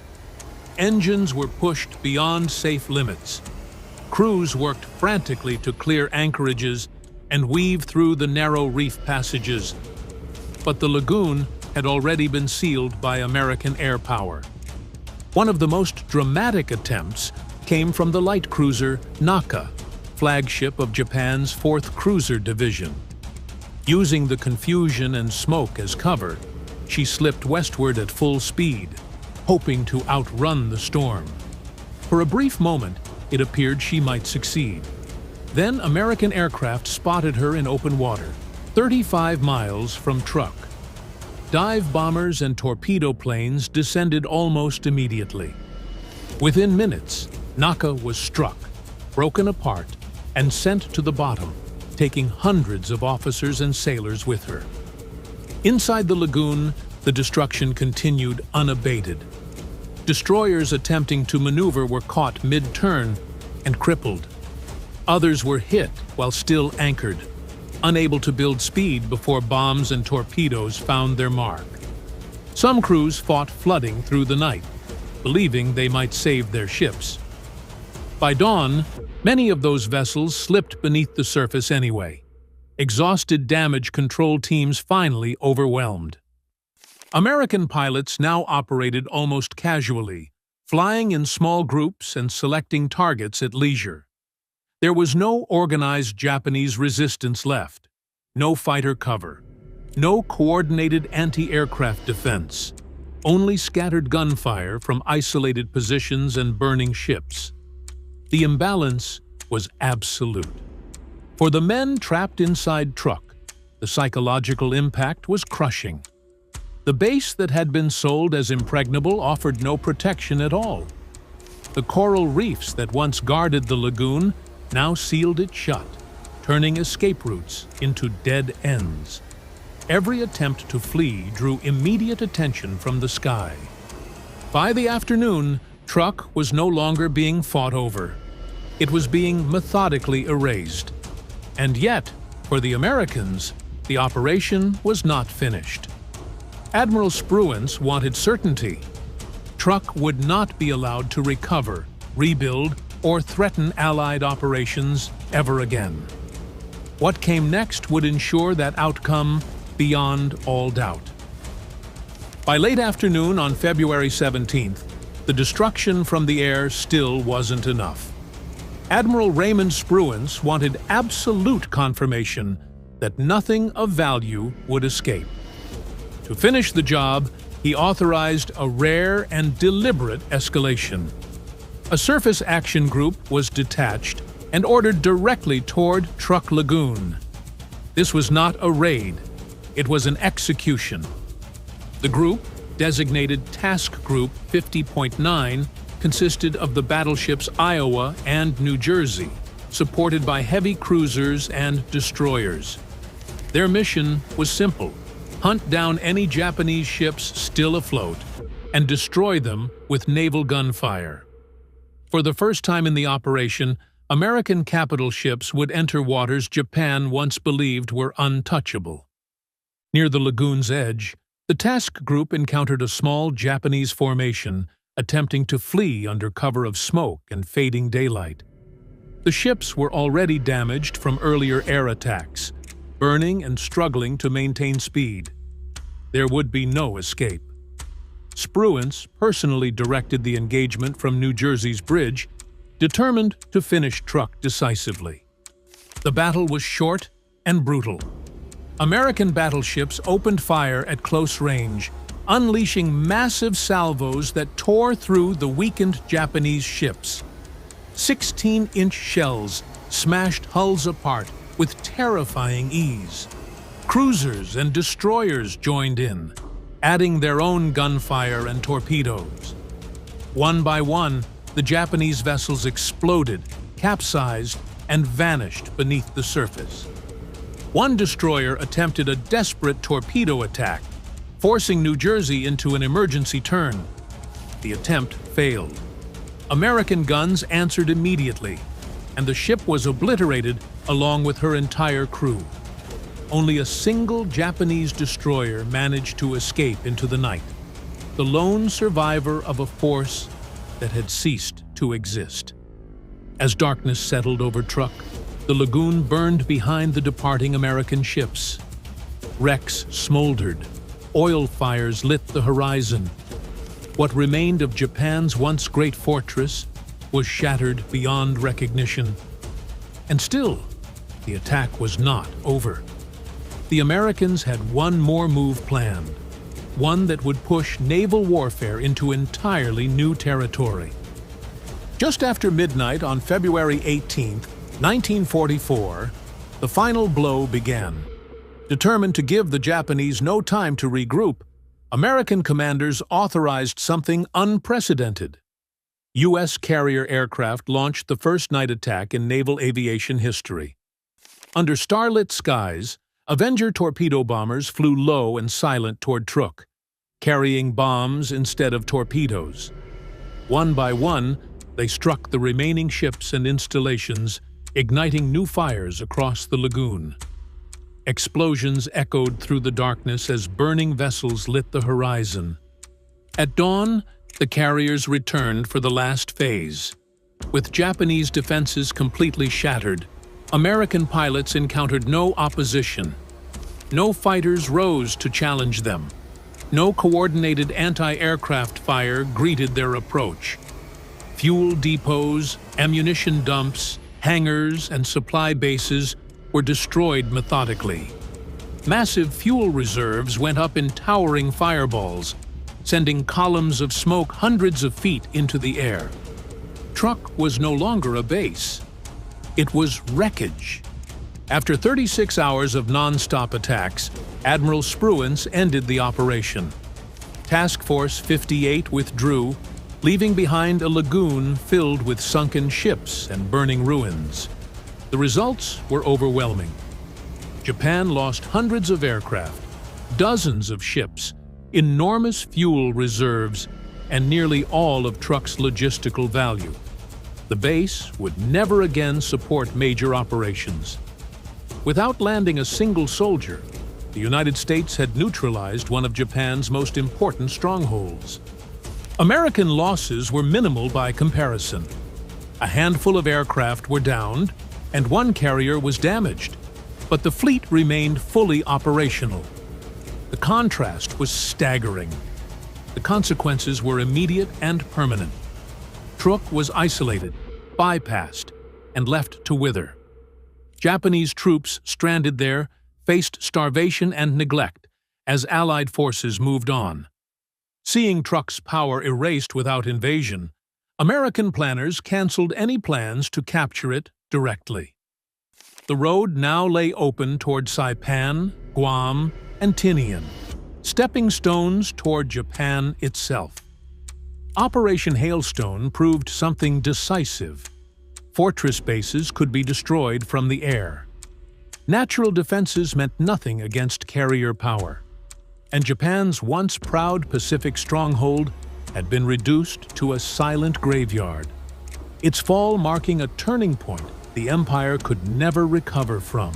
Engines were pushed beyond safe limits. Crews worked frantically to clear anchorages and weave through the narrow reef passages. But the lagoon had already been sealed by American air power. One of the most dramatic attempts came from the light cruiser Naka, flagship of Japan's 4th Cruiser Division. Using the confusion and smoke as cover, she slipped westward at full speed, hoping to outrun the storm. For a brief moment, it appeared she might succeed. Then American aircraft spotted her in open water, 35 miles from Truk. Dive bombers and torpedo planes descended almost immediately. Within minutes, Naka was struck, broken apart, and sent to the bottom, taking hundreds of officers and sailors with her. Inside the lagoon, the destruction continued unabated. Destroyers attempting to maneuver were caught mid-turn and crippled. Others were hit while still anchored, unable to build speed before bombs and torpedoes found their mark. Some crews fought flooding through the night, believing they might save their ships. By dawn, many of those vessels slipped beneath the surface anyway. Exhausted damage control teams finally overwhelmed. American pilots now operated almost casually, flying in small groups and selecting targets at leisure. There was no organized Japanese resistance left, no fighter cover, no coordinated anti-aircraft defense, only scattered gunfire from isolated positions and burning ships. The imbalance was absolute. For the men trapped inside Truk, the psychological impact was crushing. The base that had been sold as impregnable offered no protection at all. The coral reefs that once guarded the lagoon now sealed it shut, turning escape routes into dead ends. Every attempt to flee drew immediate attention from the sky. By the afternoon, Truk was no longer being fought over. It was being methodically erased. And yet, for the Americans, the operation was not finished. Admiral Spruance wanted certainty. Truk would not be allowed to recover, rebuild, or threaten Allied operations ever again. What came next would ensure that outcome beyond all doubt. By late afternoon on February 17th, the destruction from the air still wasn't enough. Admiral Raymond Spruance wanted absolute confirmation that nothing of value would escape. To finish the job, he authorized a rare and deliberate escalation. A surface action group was detached and ordered directly toward Truk Lagoon. This was not a raid, it was an execution. The group, designated Task Group 50.9, consisted of the battleships Iowa and New Jersey, supported by heavy cruisers and destroyers. Their mission was simple: hunt down any Japanese ships still afloat and destroy them with naval gunfire. For the first time in the operation, American capital ships would enter waters Japan once believed were untouchable. Near the lagoon's edge, the task group encountered a small Japanese formation attempting to flee under cover of smoke and fading daylight. The ships were already damaged from earlier air attacks, burning and struggling to maintain speed. There would be no escape. Spruance personally directed the engagement from New Jersey's bridge, determined to finish Truk decisively. The battle was short and brutal. American battleships opened fire at close range, unleashing massive salvos that tore through the weakened Japanese ships. 16-inch shells smashed hulls apart with terrifying ease. Cruisers and destroyers joined in, adding their own gunfire and torpedoes. One by one, the Japanese vessels exploded, capsized, and vanished beneath the surface. One destroyer attempted a desperate torpedo attack, forcing New Jersey into an emergency turn. The attempt failed. American guns answered immediately, and the ship was obliterated along with her entire crew. Only a single Japanese destroyer managed to escape into the night, the lone survivor of a force that had ceased to exist. As darkness settled over Truk, the lagoon burned behind the departing American ships. Wrecks smoldered, oil fires lit the horizon. What remained of Japan's once great fortress was shattered beyond recognition. And still, the attack was not over. The Americans had one more move planned, one that would push naval warfare into entirely new territory. Just after midnight on February 18, 1944, the final blow began. Determined to give the Japanese no time to regroup, American commanders authorized something unprecedented. U.S. carrier aircraft launched the first night attack in naval aviation history. Under starlit skies, Avenger torpedo bombers flew low and silent toward Truk, carrying bombs instead of torpedoes. One by one, they struck the remaining ships and installations, igniting new fires across the lagoon. Explosions echoed through the darkness as burning vessels lit the horizon. At dawn, the carriers returned for the last phase. With Japanese defenses completely shattered, American pilots encountered no opposition. No fighters rose to challenge them. No coordinated anti-aircraft fire greeted their approach. Fuel depots, ammunition dumps, hangars, and supply bases were destroyed methodically. Massive fuel reserves went up in towering fireballs, sending columns of smoke hundreds of feet into the air. Truk was no longer a base. It was wreckage. After 36 hours of non-stop attacks, Admiral Spruance ended the operation. Task Force 58 withdrew, leaving behind a lagoon filled with sunken ships and burning ruins. The results were overwhelming. Japan lost hundreds of aircraft, dozens of ships, enormous fuel reserves, and nearly all of Truk's logistical value. The base would never again support major operations. Without landing a single soldier, the United States had neutralized one of Japan's most important strongholds. American losses were minimal by comparison. A handful of aircraft were downed, and one carrier was damaged, but the fleet remained fully operational. The contrast was staggering. The consequences were immediate and permanent. Truk was isolated, bypassed, and left to wither. Japanese troops stranded there faced starvation and neglect as Allied forces moved on. Seeing Truk's power erased without invasion, American planners canceled any plans to capture it directly. The road now lay open toward Saipan, Guam, and Tinian, stepping stones toward Japan itself. Operation Hailstone proved something decisive. Fortress bases could be destroyed from the air. Natural defenses meant nothing against carrier power, and Japan's once proud Pacific stronghold had been reduced to a silent graveyard, its fall marking a turning point the empire could never recover from.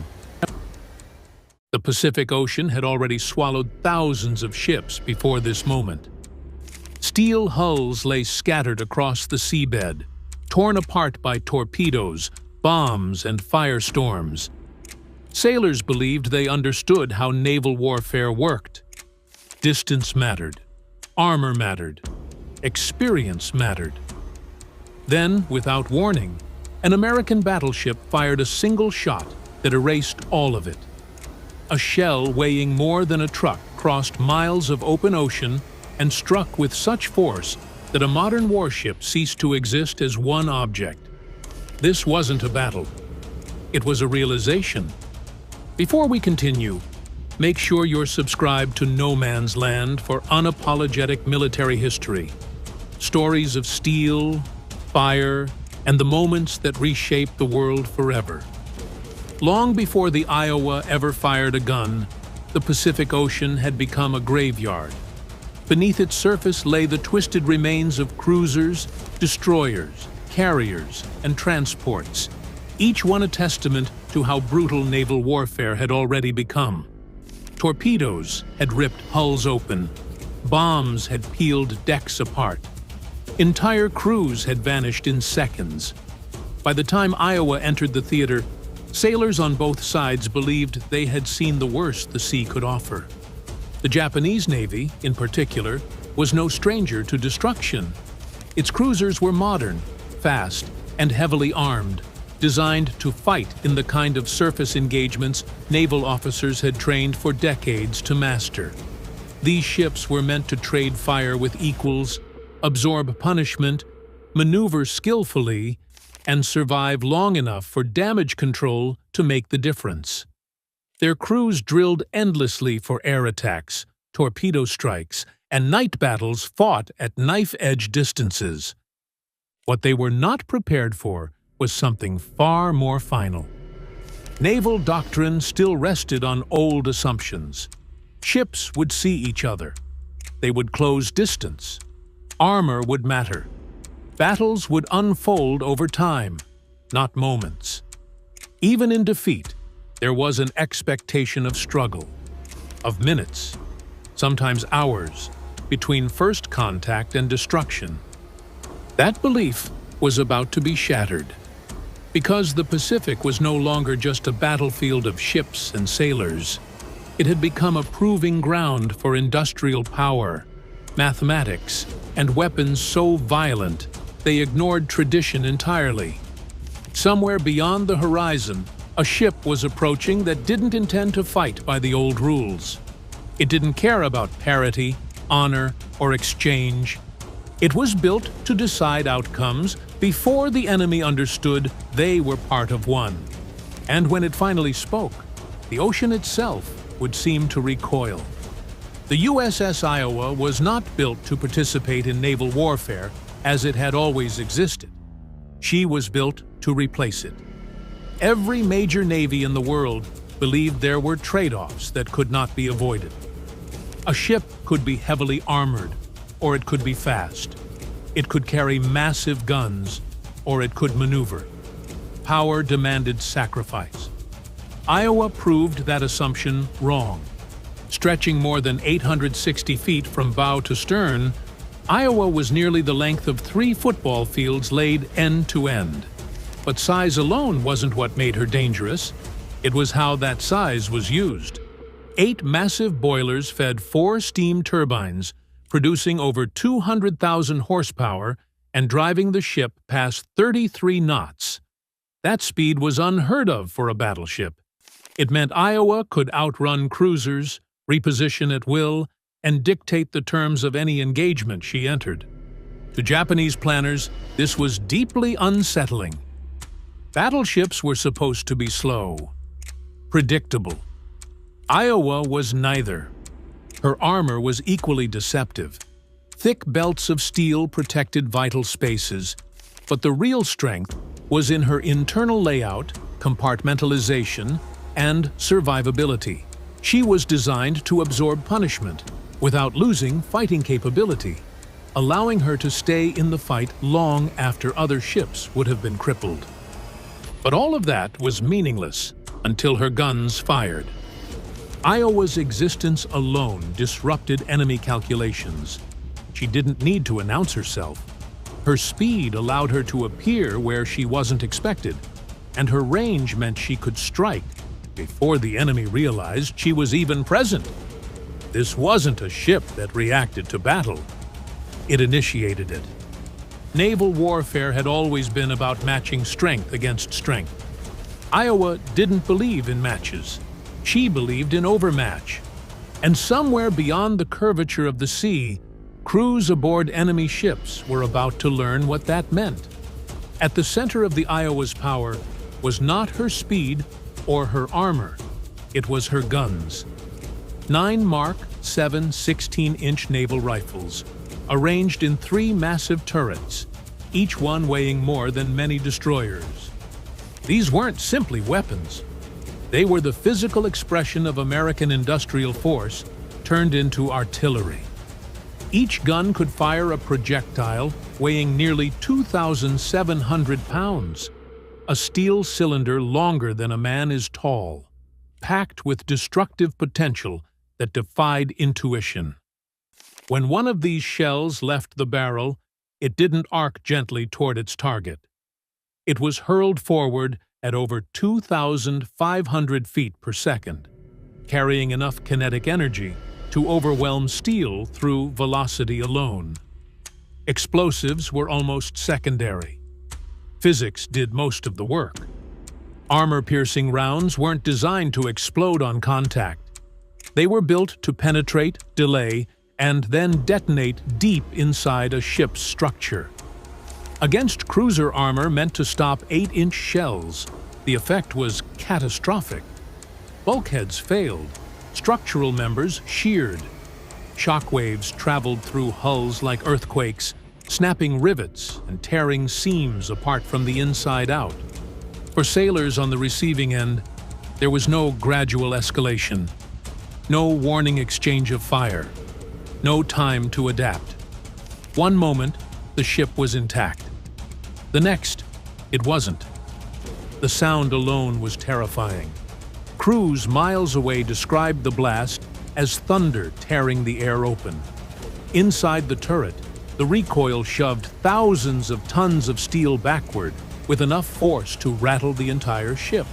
The Pacific Ocean had already swallowed thousands of ships before this moment. Steel hulls lay scattered across the seabed, torn apart by torpedoes, bombs, and firestorms. Sailors believed they understood how naval warfare worked. Distance mattered, armor mattered, experience mattered. Then, without warning, an American battleship fired a single shot that erased all of it. A shell weighing more than a truck crossed miles of open ocean and struck with such force that a modern warship ceased to exist as one object. This wasn't a battle. It was a realization. Before we continue, make sure you're subscribed to No Man's Land for unapologetic military history. Stories of steel, fire, and the moments that reshaped the world forever. Long before the Iowa ever fired a gun, the Pacific Ocean had become a graveyard. Beneath its surface lay the twisted remains of cruisers, destroyers, carriers, and transports, each one a testament to how brutal naval warfare had already become. Torpedoes had ripped hulls open. Bombs had peeled decks apart. Entire crews had vanished in seconds. By the time Iowa entered the theater, sailors on both sides believed they had seen the worst the sea could offer. The Japanese Navy, in particular, was no stranger to destruction. Its cruisers were modern, fast, and heavily armed, designed to fight in the kind of surface engagements naval officers had trained for decades to master. These ships were meant to trade fire with equals, absorb punishment, maneuver skillfully, and survive long enough for damage control to make the difference. Their crews drilled endlessly for air attacks, torpedo strikes, and night battles fought at knife-edge distances. What they were not prepared for was something far more final. Naval doctrine still rested on old assumptions. Ships would see each other. They would close distance. Armor would matter. Battles would unfold over time, not moments. Even in defeat, there was an expectation of struggle, of minutes, sometimes hours, between first contact and destruction. That belief was about to be shattered. Because the Pacific was no longer just a battlefield of ships and sailors, it had become a proving ground for industrial power, mathematics, and weapons so violent they ignored tradition entirely. Somewhere beyond the horizon, a ship was approaching that didn't intend to fight by the old rules. It didn't care about parity, honor, or exchange. It was built to decide outcomes before the enemy understood they were part of one. And when it finally spoke, the ocean itself would seem to recoil. The USS Iowa was not built to participate in naval warfare as it had always existed. She was built to replace it. Every major navy in the world believed there were trade-offs that could not be avoided. A ship could be heavily armored, or it could be fast. It could carry massive guns, or it could maneuver. Power demanded sacrifice. Iowa proved that assumption wrong. Stretching more than 860 feet from bow to stern, Iowa was nearly the length of 3 football fields laid end to end. But size alone wasn't what made her dangerous. It was how that size was used. 8 massive boilers fed 4 steam turbines, producing over 200,000 horsepower and driving the ship past 33 knots. That speed was unheard of for a battleship. It meant Iowa could outrun cruisers, reposition at will, and dictate the terms of any engagement she entered. To Japanese planners, this was deeply unsettling. Battleships were supposed to be slow, predictable. Iowa was neither. Her armor was equally deceptive. Thick belts of steel protected vital spaces, but the real strength was in her internal layout, compartmentalization, and survivability. She was designed to absorb punishment without losing fighting capability, allowing her to stay in the fight long after other ships would have been crippled. But all of that was meaningless until her guns fired. Iowa's existence alone disrupted enemy calculations. She didn't need to announce herself. Her speed allowed her to appear where she wasn't expected, and her range meant she could strike before the enemy realized she was even present. This wasn't a ship that reacted to battle. It initiated it. Naval warfare had always been about matching strength against strength. Iowa didn't believe in matches. She believed in overmatch. And somewhere beyond the curvature of the sea, crews aboard enemy ships were about to learn what that meant. At the center of the Iowa's power was not her speed or her armor. It was her guns. 9 Mark 7 16-inch naval rifles, arranged in 3 massive turrets, each one weighing more than many destroyers. These weren't simply weapons. They were the physical expression of American industrial force turned into artillery. Each gun could fire a projectile weighing nearly 2,700 pounds, a steel cylinder longer than a man is tall, packed with destructive potential that defied intuition. When one of these shells left the barrel, it didn't arc gently toward its target. It was hurled forward at over 2,500 feet per second, carrying enough kinetic energy to overwhelm steel through velocity alone. Explosives were almost secondary. Physics did most of the work. Armor-piercing rounds weren't designed to explode on contact. They were built to penetrate, delay, and then detonate deep inside a ship's structure. Against cruiser armor meant to stop 8-inch shells, the effect was catastrophic. Bulkheads failed, structural members sheared. Shockwaves traveled through hulls like earthquakes, snapping rivets and tearing seams apart from the inside out. For sailors on the receiving end, there was no gradual escalation, no warning exchange of fire, no time to adapt. One moment, the ship was intact. The next, it wasn't. The sound alone was terrifying. Crews miles away described the blast as thunder tearing the air open. Inside the turret, the recoil shoved thousands of tons of steel backward with enough force to rattle the entire ship.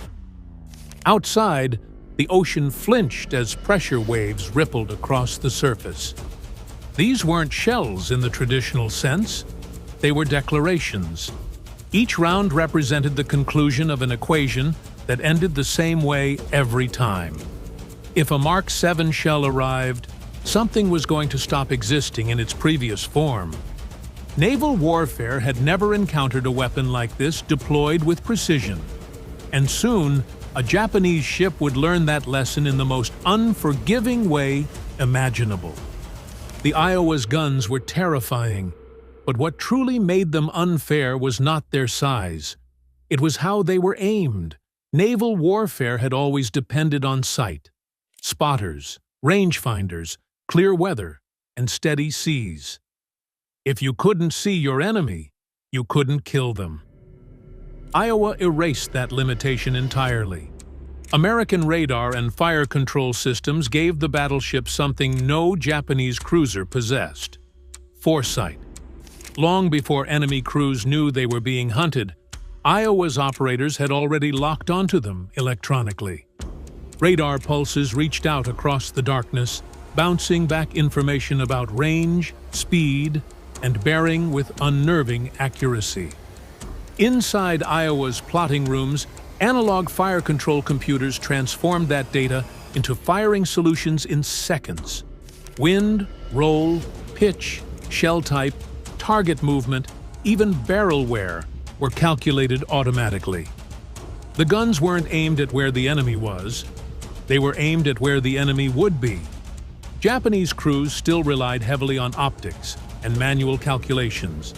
Outside, the ocean flinched as pressure waves rippled across the surface. These weren't shells in the traditional sense. They were declarations. Each round represented the conclusion of an equation that ended the same way every time. If a Mark 7 shell arrived, something was going to stop existing in its previous form. Naval warfare had never encountered a weapon like this deployed with precision. And soon, a Japanese ship would learn that lesson in the most unforgiving way imaginable. The Iowa's guns were terrifying, but what truly made them unfair was not their size. It was how they were aimed. Naval warfare had always depended on sight. Spotters, rangefinders, clear weather, and steady seas. If you couldn't see your enemy, you couldn't kill them. Iowa erased that limitation entirely. American radar and fire control systems gave the battleship something no Japanese cruiser possessed: foresight. Long before enemy crews knew they were being hunted, Iowa's operators had already locked onto them electronically. Radar pulses reached out across the darkness, bouncing back information about range, speed, and bearing with unnerving accuracy. Inside Iowa's plotting rooms, analog fire control computers transformed that data into firing solutions in seconds. Wind, roll, pitch, shell type, target movement, even barrel wear were calculated automatically. The guns weren't aimed at where the enemy was. They were aimed at where the enemy would be. Japanese crews still relied heavily on optics and manual calculations,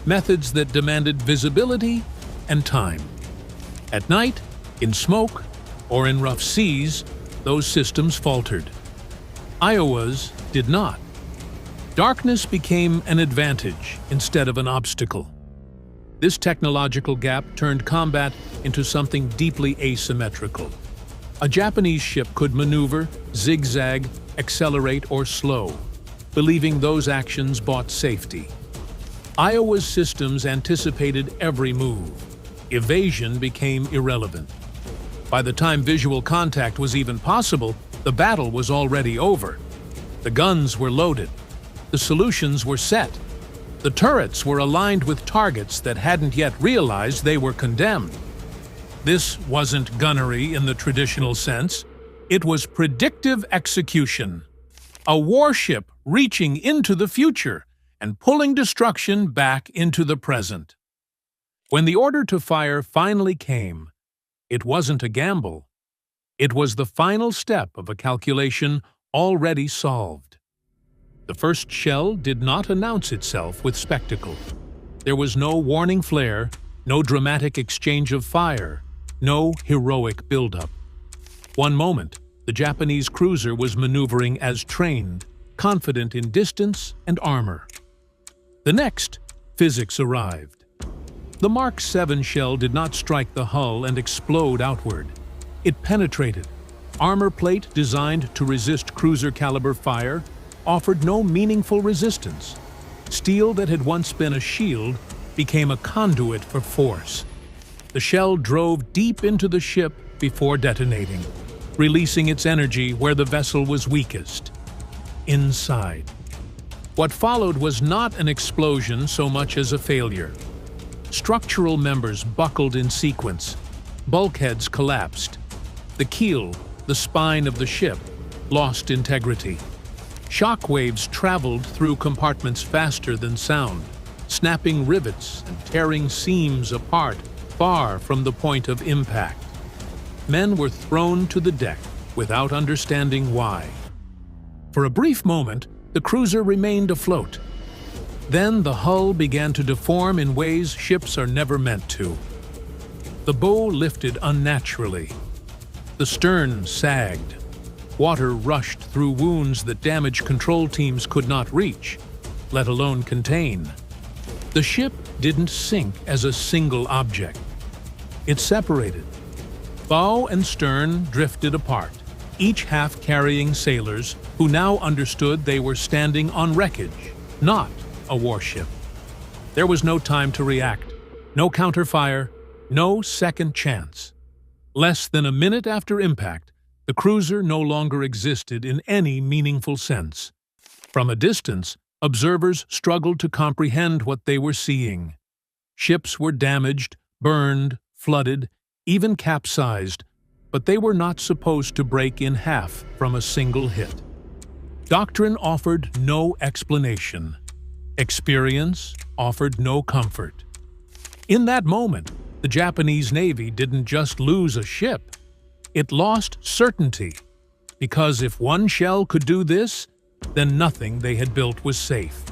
methods that demanded visibility and time. At night, in smoke, or in rough seas, those systems faltered. Iowa's did not. Darkness became an advantage instead of an obstacle. This technological gap turned combat into something deeply asymmetrical. A Japanese ship could maneuver, zigzag, accelerate, or slow, believing those actions bought safety. Iowa's systems anticipated every move. Evasion became irrelevant. By the time visual contact was even possible, the battle was already over. The guns were loaded. The solutions were set. The turrets were aligned with targets that hadn't yet realized they were condemned. This wasn't gunnery in the traditional sense. It was predictive execution, a warship reaching into the future and pulling destruction back into the present. When the order to fire finally came, it wasn't a gamble. It was the final step of a calculation already solved. The first shell did not announce itself with spectacle. There was no warning flare, no dramatic exchange of fire, no heroic buildup. One moment, the Japanese cruiser was maneuvering as trained, confident in distance and armor. The next, physics arrived. The Mark 7 shell did not strike the hull and explode outward. It penetrated. Armor plate designed to resist cruiser-caliber fire offered no meaningful resistance. Steel that had once been a shield became a conduit for force. The shell drove deep into the ship before detonating, releasing its energy where the vessel was weakest, inside. What followed was not an explosion so much as a failure. Structural members buckled in sequence. Bulkheads collapsed. The keel, the spine of the ship, lost integrity. Shock waves traveled through compartments faster than sound, snapping rivets and tearing seams apart far from the point of impact. Men were thrown to the deck without understanding why. For a brief moment, the cruiser remained afloat. Then the hull began to deform in ways ships are never meant to. The bow lifted unnaturally. The stern sagged. Water rushed through wounds that damage control teams could not reach, let alone contain. The ship didn't sink as a single object. It separated. Bow and stern drifted apart, each half carrying sailors who now understood they were standing on wreckage, not a warship. There was no time to react, no counterfire, no second chance. Less than a minute after impact, the cruiser no longer existed in any meaningful sense. From a distance, observers struggled to comprehend what they were seeing. Ships were damaged, burned, flooded, even capsized, but they were not supposed to break in half from a single hit. Doctrine offered no explanation. Experience offered no comfort. In that moment, the Japanese Navy didn't just lose a ship. It lost certainty, because if one shell could do this, then nothing they had built was safe.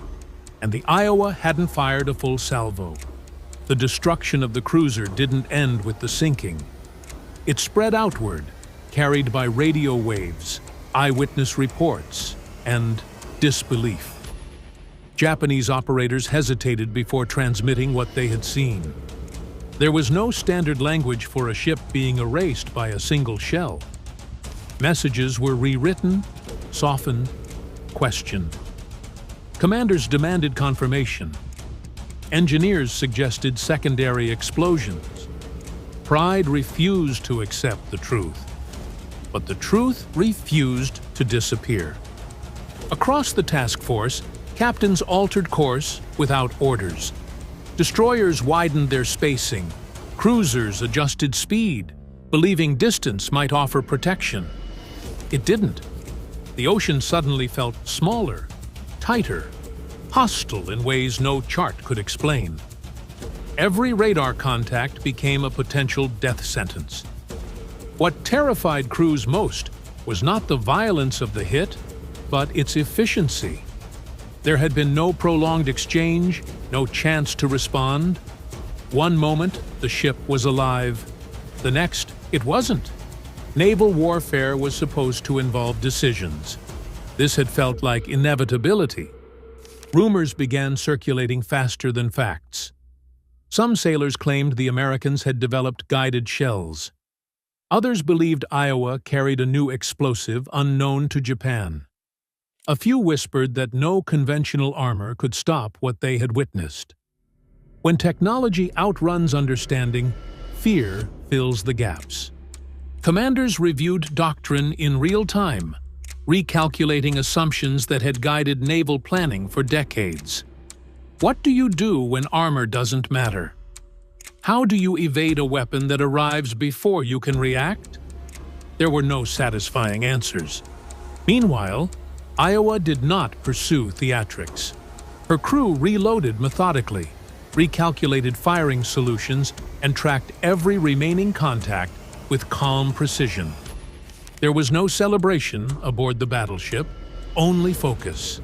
And the Iowa hadn't fired a full salvo. The destruction of the cruiser didn't end with the sinking. It spread outward, carried by radio waves, eyewitness reports, and disbelief. Japanese operators hesitated before transmitting what they had seen. There was no standard language for a ship being erased by a single shell. Messages were rewritten, softened, questioned. Commanders demanded confirmation. Engineers suggested secondary explosions. Pride refused to accept the truth. But the truth refused to disappear. Across the task force, captains altered course without orders. Destroyers widened their spacing. Cruisers adjusted speed, believing distance might offer protection. It didn't. The ocean suddenly felt smaller, tighter, hostile in ways no chart could explain. Every radar contact became a potential death sentence. What terrified crews most was not the violence of the hit, but its efficiency. There had been no prolonged exchange, no chance to respond. One moment, the ship was alive. The next, it wasn't. Naval warfare was supposed to involve decisions. This had felt like inevitability. Rumors began circulating faster than facts. Some sailors claimed the Americans had developed guided shells. Others believed Iowa carried a new explosive unknown to Japan. A few whispered that no conventional armor could stop what they had witnessed. When technology outruns understanding, fear fills the gaps. Commanders reviewed doctrine in real time, recalculating assumptions that had guided naval planning for decades. What do you do when armor doesn't matter? How do you evade a weapon that arrives before you can react? There were no satisfying answers. Meanwhile, Iowa did not pursue theatrics. Her crew reloaded methodically, recalculated firing solutions, and tracked every remaining contact with calm precision. There was no celebration aboard the battleship, only focus.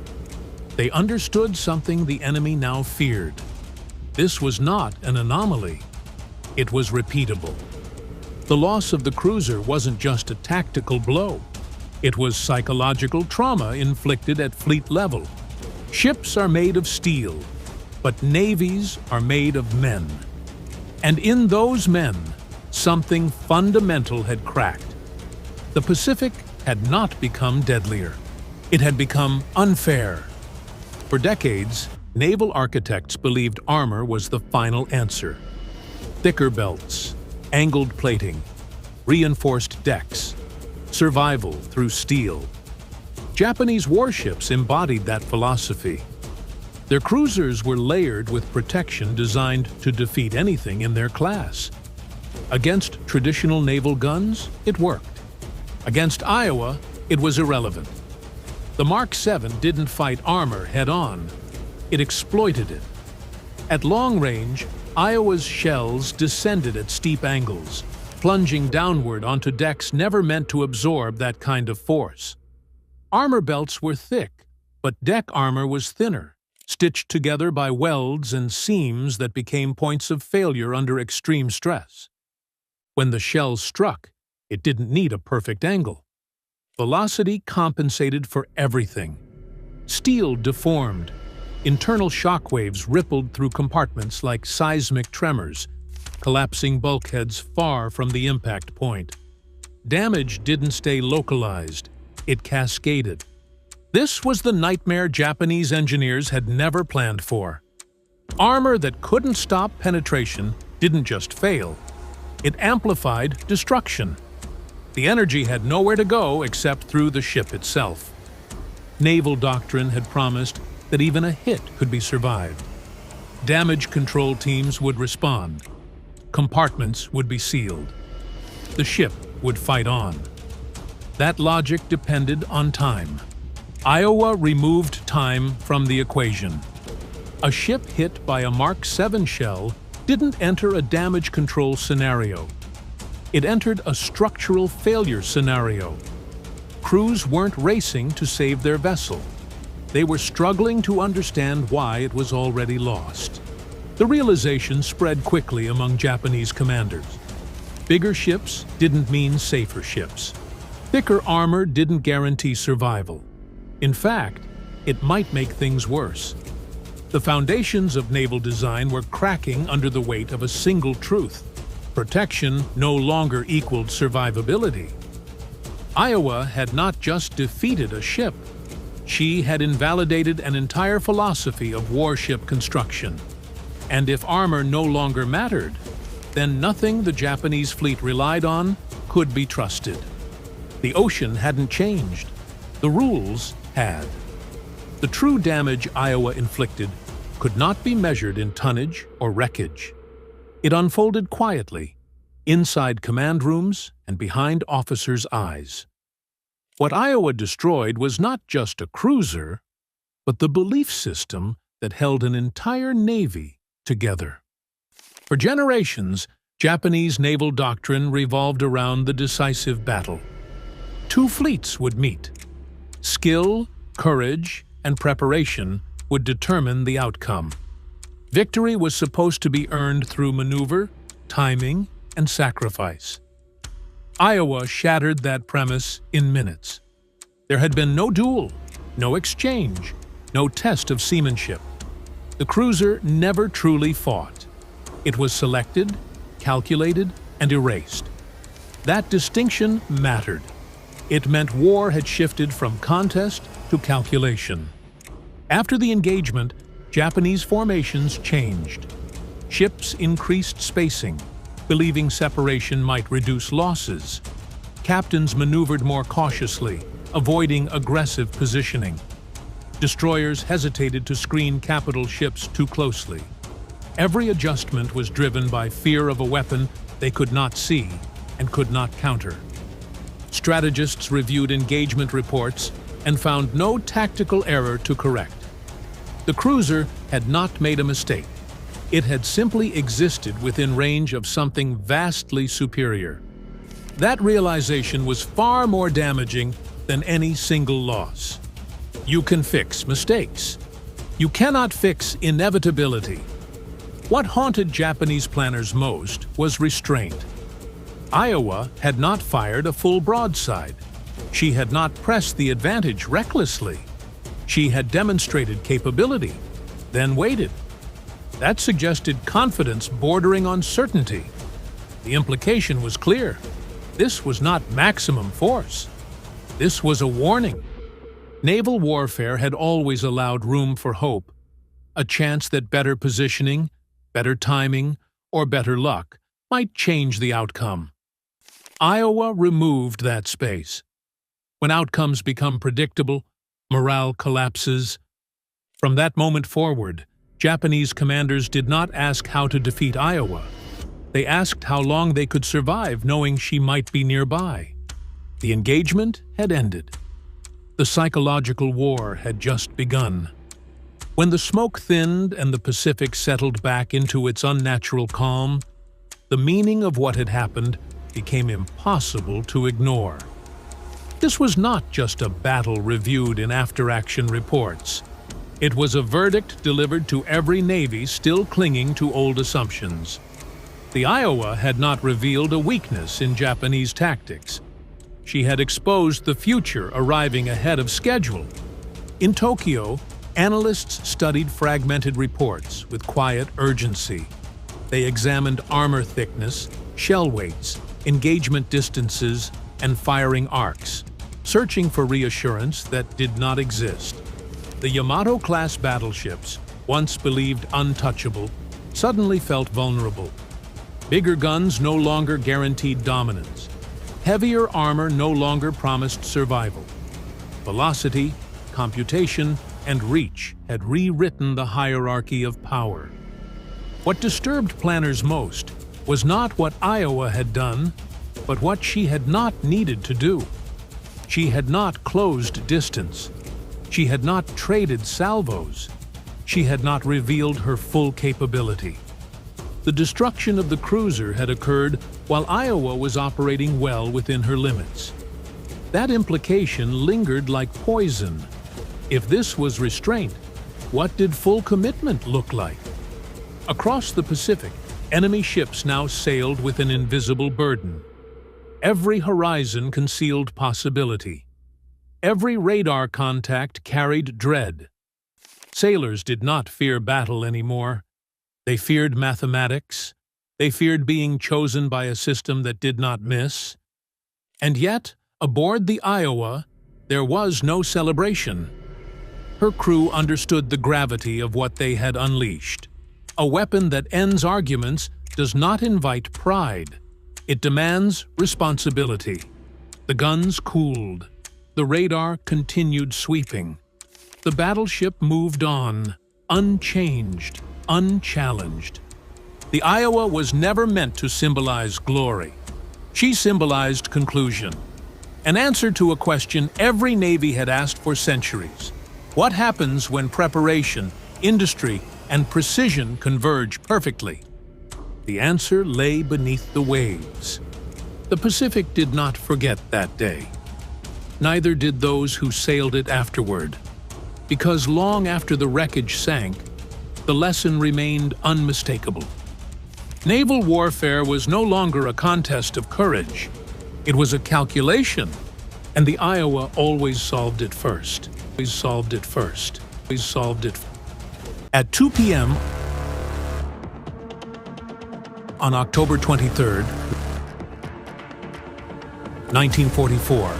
They understood something the enemy now feared. This was not an anomaly. It was repeatable. The loss of the cruiser wasn't just a tactical blow. It was psychological trauma inflicted at fleet level. Ships are made of steel, but navies are made of men. And in those men, something fundamental had cracked. The Pacific had not become deadlier. It had become unfair. For decades, naval architects believed armor was the final answer. Thicker belts, angled plating, reinforced decks, survival through steel. Japanese warships embodied that philosophy. Their cruisers were layered with protection designed to defeat anything in their class. Against traditional naval guns, it worked. Against Iowa, it was irrelevant. The Mark VII didn't fight armor head-on. It exploited it. At long range, Iowa's shells descended at steep angles, plunging downward onto decks never meant to absorb that kind of force. Armor belts were thick, but deck armor was thinner, stitched together by welds and seams that became points of failure under extreme stress. When the shells struck, it didn't need a perfect angle. Velocity compensated for everything. Steel deformed. Internal shock waves rippled through compartments like seismic tremors, collapsing bulkheads far from the impact point. Damage didn't stay localized. It cascaded. This was the nightmare Japanese engineers had never planned for. Armor that couldn't stop penetration didn't just fail. It amplified destruction. The energy had nowhere to go except through the ship itself. Naval doctrine had promised that even a hit could be survived. Damage control teams would respond. Compartments would be sealed. The ship would fight on. That logic depended on time. Iowa removed time from the equation. A ship hit by a Mark VII shell didn't enter a damage control scenario. It entered a structural failure scenario. Crews weren't racing to save their vessel. They were struggling to understand why it was already lost. The realization spread quickly among Japanese commanders. Bigger ships didn't mean safer ships. Thicker armor didn't guarantee survival. In fact, it might make things worse. The foundations of naval design were cracking under the weight of a single truth. Protection no longer equaled survivability. Iowa had not just defeated a ship. She had invalidated an entire philosophy of warship construction. And if armor no longer mattered, then nothing the Japanese fleet relied on could be trusted. The ocean hadn't changed. The rules had. The true damage Iowa inflicted could not be measured in tonnage or wreckage. It unfolded quietly, inside command rooms and behind officers' eyes. What Iowa destroyed was not just a cruiser, but the belief system that held an entire navy together. For generations, Japanese naval doctrine revolved around the decisive battle. Two fleets would meet. Skill, courage, and preparation would determine the outcome. Victory was supposed to be earned through maneuver, timing, and sacrifice. Iowa shattered that premise in minutes. There had been no duel, no exchange, no test of seamanship. The cruiser never truly fought. It was selected, calculated, and erased. That distinction mattered. It meant war had shifted from contest to calculation. After the engagement, Japanese formations changed. Ships increased spacing, believing separation might reduce losses. Captains maneuvered more cautiously, avoiding aggressive positioning. Destroyers hesitated to screen capital ships too closely. Every adjustment was driven by fear of a weapon they could not see and could not counter. Strategists reviewed engagement reports and found no tactical error to correct. The cruiser had not made a mistake. It had simply existed within range of something vastly superior. That realization was far more damaging than any single loss. You can fix mistakes. You cannot fix inevitability. What haunted Japanese planners most was restraint. Iowa had not fired a full broadside. She had not pressed the advantage recklessly. She had demonstrated capability, then waited. That suggested confidence bordering on certainty. The implication was clear. This was not maximum force. This was a warning. Naval warfare had always allowed room for hope, a chance that better positioning, better timing, or better luck might change the outcome. Iowa removed that space. When outcomes become predictable, morale collapses. From that moment forward, Japanese commanders did not ask how to defeat Iowa. They asked how long they could survive knowing she might be nearby. The engagement had ended. The psychological war had just begun. When the smoke thinned and the Pacific settled back into its unnatural calm, the meaning of what had happened became impossible to ignore. This was not just a battle reviewed in after-action reports. It was a verdict delivered to every Navy still clinging to old assumptions. The Iowa had not revealed a weakness in Japanese tactics. She had exposed the future arriving ahead of schedule. In Tokyo, analysts studied fragmented reports with quiet urgency. They examined armor thickness, shell weights, engagement distances, and firing arcs, searching for reassurance that did not exist. The Yamato-class battleships, once believed untouchable, suddenly felt vulnerable. Bigger guns no longer guaranteed dominance. Heavier armor no longer promised survival. Velocity, computation, and reach had rewritten the hierarchy of power. What disturbed planners most was not what Iowa had done, but what she had not needed to do. She had not closed distance. She had not traded salvos. She had not revealed her full capability. The destruction of the cruiser had occurred while Iowa was operating well within her limits. That implication lingered like poison. If this was restraint, what did full commitment look like? Across the Pacific, enemy ships now sailed with an invisible burden. Every horizon concealed possibility. Every radar contact carried dread. Sailors did not fear battle anymore. They feared mathematics. They feared being chosen by a system that did not miss. And yet, aboard the Iowa, there was no celebration. Her crew understood the gravity of what they had unleashed. A weapon that ends arguments does not invite pride. It demands responsibility. The guns cooled. The radar continued sweeping. The battleship moved on, unchanged, unchallenged. The Iowa was never meant to symbolize glory. She symbolized conclusion. An answer to a question every Navy had asked for centuries. What happens when preparation, industry, and precision converge perfectly? The answer lay beneath the waves. The Pacific did not forget that day. Neither did those who sailed it afterward. Because long after the wreckage sank, the lesson remained unmistakable. Naval warfare was no longer a contest of courage. It was a calculation, and the Iowa always solved it first. Always solved it first. Always solved it. At 2 p.m. on October 23, 1944,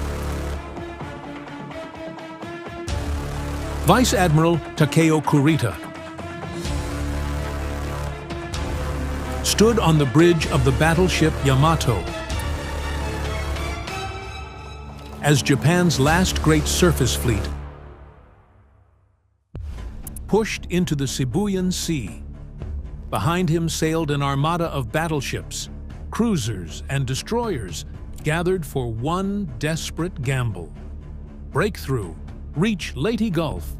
Vice Admiral Takeo Kurita stood on the bridge of the battleship Yamato as Japan's last great surface fleet pushed into the Sibuyan Sea. Behind him sailed an armada of battleships, cruisers, and destroyers gathered for one desperate gamble: break through, reach Leyte Gulf,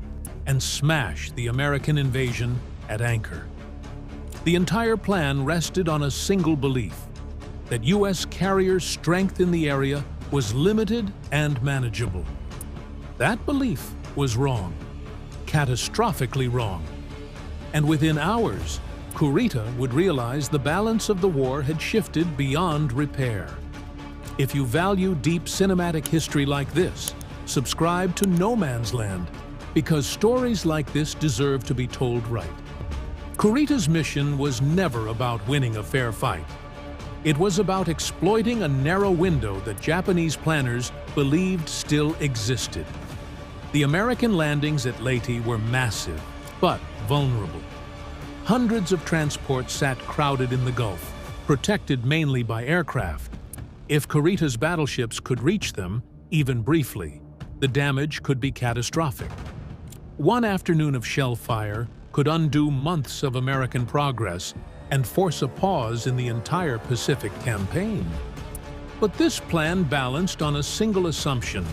and smash the American invasion at anchor. The entire plan rested on a single belief: that U.S. carrier strength in the area was limited and manageable. That belief was wrong, catastrophically wrong. And within hours, Kurita would realize the balance of the war had shifted beyond repair. If you value deep cinematic history like this, subscribe to No Man's Land, because stories like this deserve to be told right. Kurita's mission was never about winning a fair fight. It was about exploiting a narrow window that Japanese planners believed still existed. The American landings at Leyte were massive, but vulnerable. Hundreds of transports sat crowded in the Gulf, protected mainly by aircraft. If Kurita's battleships could reach them, even briefly, the damage could be catastrophic. One afternoon of shell fire could undo months of American progress and force a pause in the entire Pacific campaign. But this plan balanced on a single assumption: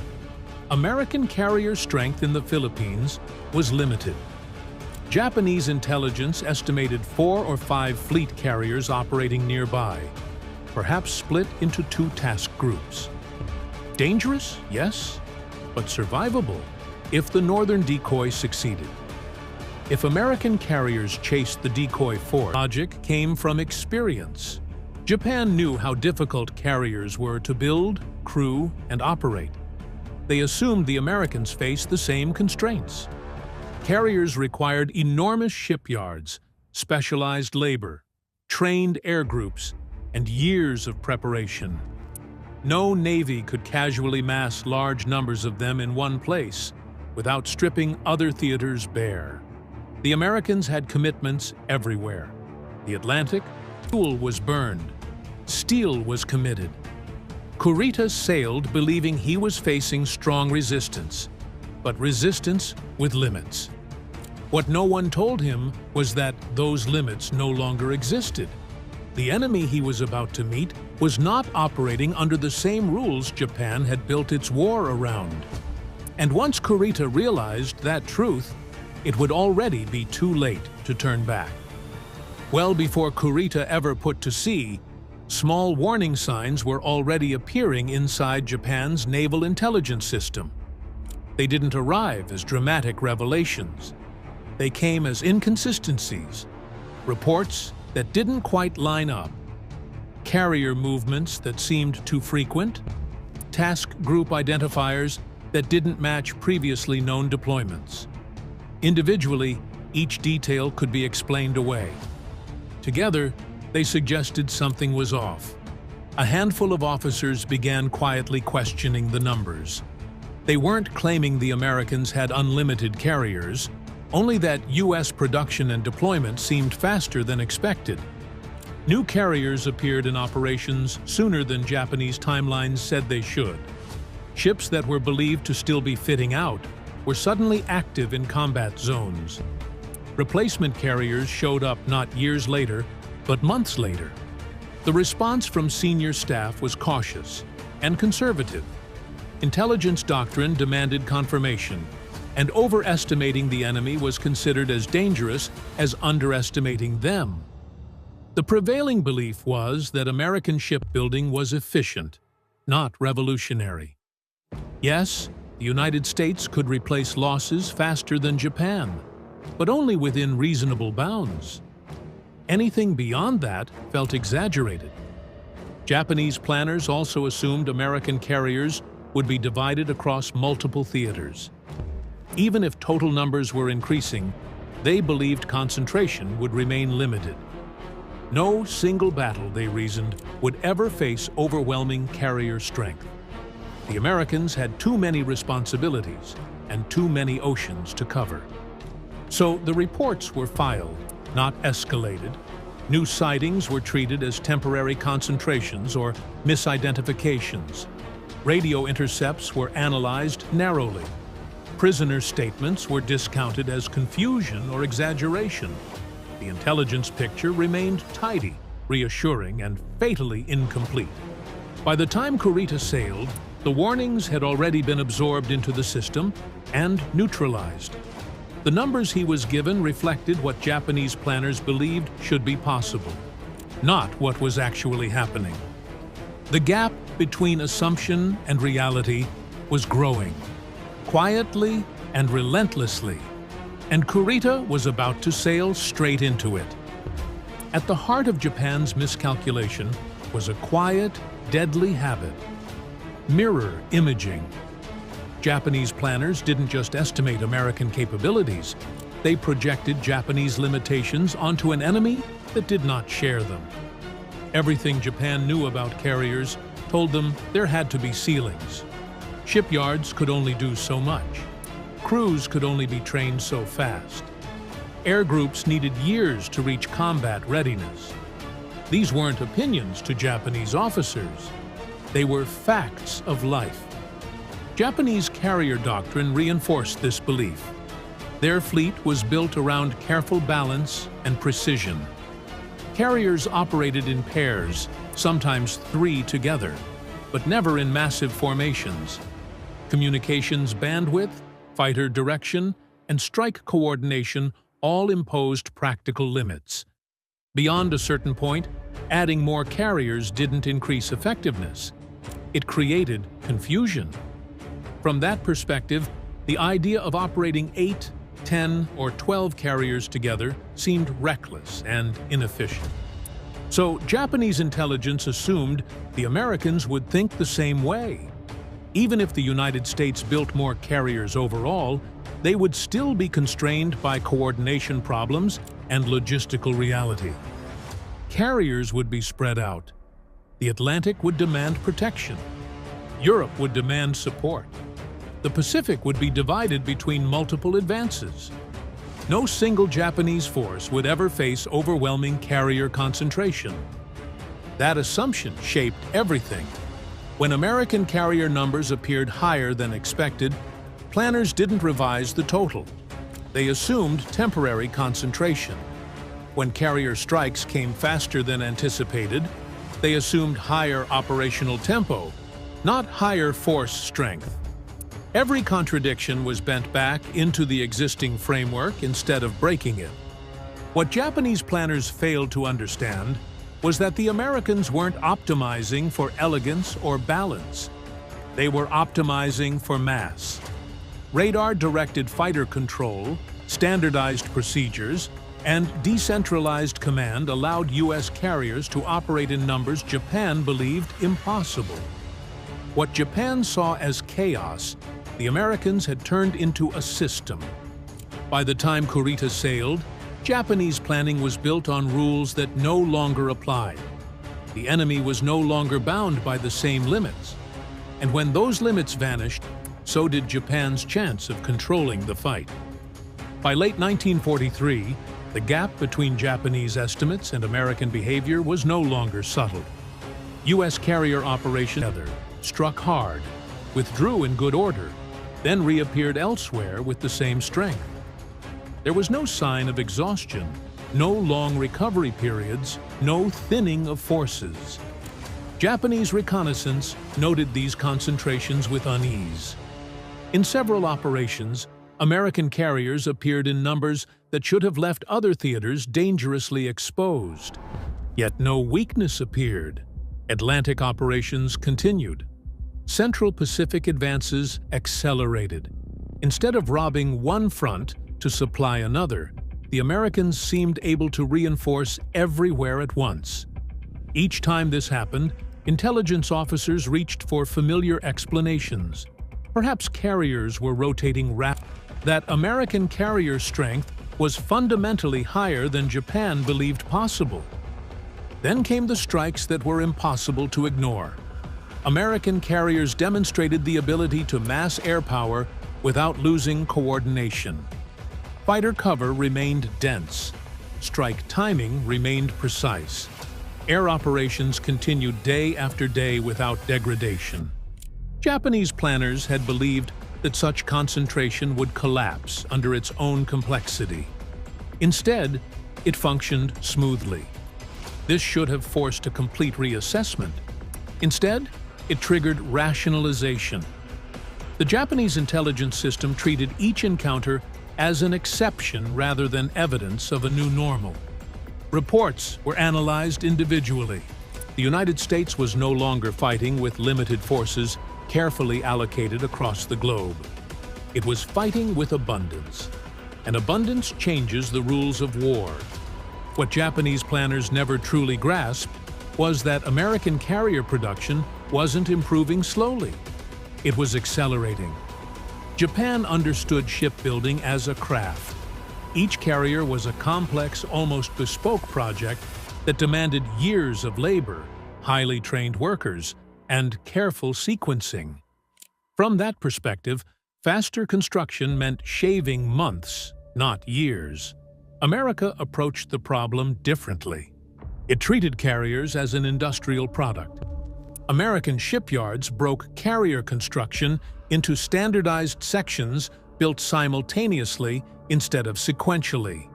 American carrier strength in the Philippines was limited. Japanese intelligence estimated 4 or 5 fleet carriers operating nearby, perhaps split into 2 task groups. Dangerous? Yes, but survivable if the northern decoy succeeded. If American carriers chased the decoy force, logic came from experience. Japan knew how difficult carriers were to build, crew, and operate. They assumed the Americans faced the same constraints. Carriers required enormous shipyards, specialized labor, trained air groups, and years of preparation. No navy could casually mass large numbers of them in one place without stripping other theaters bare. The Americans had commitments everywhere. The Atlantic, fuel was burned. Steel was committed. Kurita sailed believing he was facing strong resistance, but resistance with limits. What no one told him was that those limits no longer existed. The enemy he was about to meet was not operating under the same rules Japan had built its war around. And once Kurita realized that truth, it would already be too late to turn back. Well before Kurita ever put to sea, small warning signs were already appearing inside Japan's naval intelligence system. They didn't arrive as dramatic revelations. They came as inconsistencies, reports that didn't quite line up, carrier movements that seemed too frequent, task group identifiers that didn't match previously known deployments. Individually, each detail could be explained away. Together, they suggested something was off. A handful of officers began quietly questioning the numbers. They weren't claiming the Americans had unlimited carriers, only that U.S. production and deployment seemed faster than expected. New carriers appeared in operations sooner than Japanese timelines said they should. Ships that were believed to still be fitting out were suddenly active in combat zones. Replacement carriers showed up not years later, but months later. The response from senior staff was cautious and conservative. Intelligence doctrine demanded confirmation, and overestimating the enemy was considered as dangerous as underestimating them. The prevailing belief was that American shipbuilding was efficient, not revolutionary. Yes, the United States could replace losses faster than Japan, but only within reasonable bounds. Anything beyond that felt exaggerated. Japanese planners also assumed American carriers would be divided across multiple theaters. Even if total numbers were increasing, they believed concentration would remain limited. No single battle, they reasoned, would ever face overwhelming carrier strength. The Americans had too many responsibilities and too many oceans to cover. So the reports were filed, not escalated. New sightings were treated as temporary concentrations or misidentifications. Radio intercepts were analyzed narrowly. Prisoner statements were discounted as confusion or exaggeration. The intelligence picture remained tidy, reassuring, and fatally incomplete. By the time Kurita sailed, the warnings had already been absorbed into the system and neutralized. The numbers he was given reflected what Japanese planners believed should be possible, not what was actually happening. The gap between assumption and reality was growing, quietly and relentlessly, and Kurita was about to sail straight into it. At the heart of Japan's miscalculation was a quiet, deadly habit: mirror imaging. Japanese planners didn't just estimate American capabilities, they projected Japanese limitations onto an enemy that did not share them. Everything Japan knew about carriers told them there had to be ceilings. Shipyards could only do so much. Crews could only be trained so fast. Air groups needed years to reach combat readiness. These weren't opinions to Japanese officers. They were facts of life. Japanese carrier doctrine reinforced this belief. Their fleet was built around careful balance and precision. Carriers operated in pairs, sometimes 3 together, but never in massive formations. Communications bandwidth, fighter direction, and strike coordination all imposed practical limits. Beyond a certain point, adding more carriers didn't increase effectiveness. It created confusion. From that perspective, the idea of operating 8, 10, or 12 carriers together seemed reckless and inefficient. So Japanese intelligence assumed the Americans would think the same way. Even if the United States built more carriers overall, they would still be constrained by coordination problems and logistical reality. Carriers would be spread out. The Atlantic would demand protection. Europe would demand support. The Pacific would be divided between multiple advances. No single Japanese force would ever face overwhelming carrier concentration. That assumption shaped everything. When American carrier numbers appeared higher than expected, planners didn't revise the total. They assumed temporary concentration. When carrier strikes came faster than anticipated, they assumed higher operational tempo, not higher force strength. Every contradiction was bent back into the existing framework instead of breaking it. What Japanese planners failed to understand was that the Americans weren't optimizing for elegance or balance. They were optimizing for mass. Radar-directed fighter control, standardized procedures, and decentralized command allowed U.S. carriers to operate in numbers Japan believed impossible. What Japan saw as chaos, the Americans had turned into a system. By the time Kurita sailed, Japanese planning was built on rules that no longer applied. The enemy was no longer bound by the same limits. And when those limits vanished, so did Japan's chance of controlling the fight. By late 1943, the gap between Japanese estimates and American behavior was no longer subtle. U.S. carrier operations struck hard, withdrew in good order, then reappeared elsewhere with the same strength. There was no sign of exhaustion, no long recovery periods, no thinning of forces. Japanese reconnaissance noted these concentrations with unease. In several operations, American carriers appeared in numbers that should have left other theaters dangerously exposed. Yet no weakness appeared. Atlantic operations continued. Central Pacific advances accelerated. Instead of robbing one front to supply another, the Americans seemed able to reinforce everywhere at once. Each time this happened, intelligence officers reached for familiar explanations. Perhaps carriers were rotating rapidly. That American carrier strength was fundamentally higher than Japan believed possible. Then came the strikes that were impossible to ignore. American carriers demonstrated the ability to mass air power without losing coordination. Fighter cover remained dense. Strike timing remained precise. Air operations continued day after day without degradation. Japanese planners had believed that such concentration would collapse under its own complexity. Instead, it functioned smoothly. This should have forced a complete reassessment. Instead, it triggered rationalization. The Japanese intelligence system treated each encounter as an exception rather than evidence of a new normal. Reports were analyzed individually. The United States was no longer fighting with limited forces carefully allocated across the globe. It was fighting with abundance. And abundance changes the rules of war. What Japanese planners never truly grasped was that American carrier production wasn't improving slowly. It was accelerating. Japan understood shipbuilding as a craft. Each carrier was a complex, almost bespoke project that demanded years of labor, highly trained workers, and careful sequencing. From that perspective, faster construction meant shaving months, not years. America approached the problem differently. It treated carriers as an industrial product. American shipyards broke carrier construction into standardized sections built simultaneously instead of sequentially.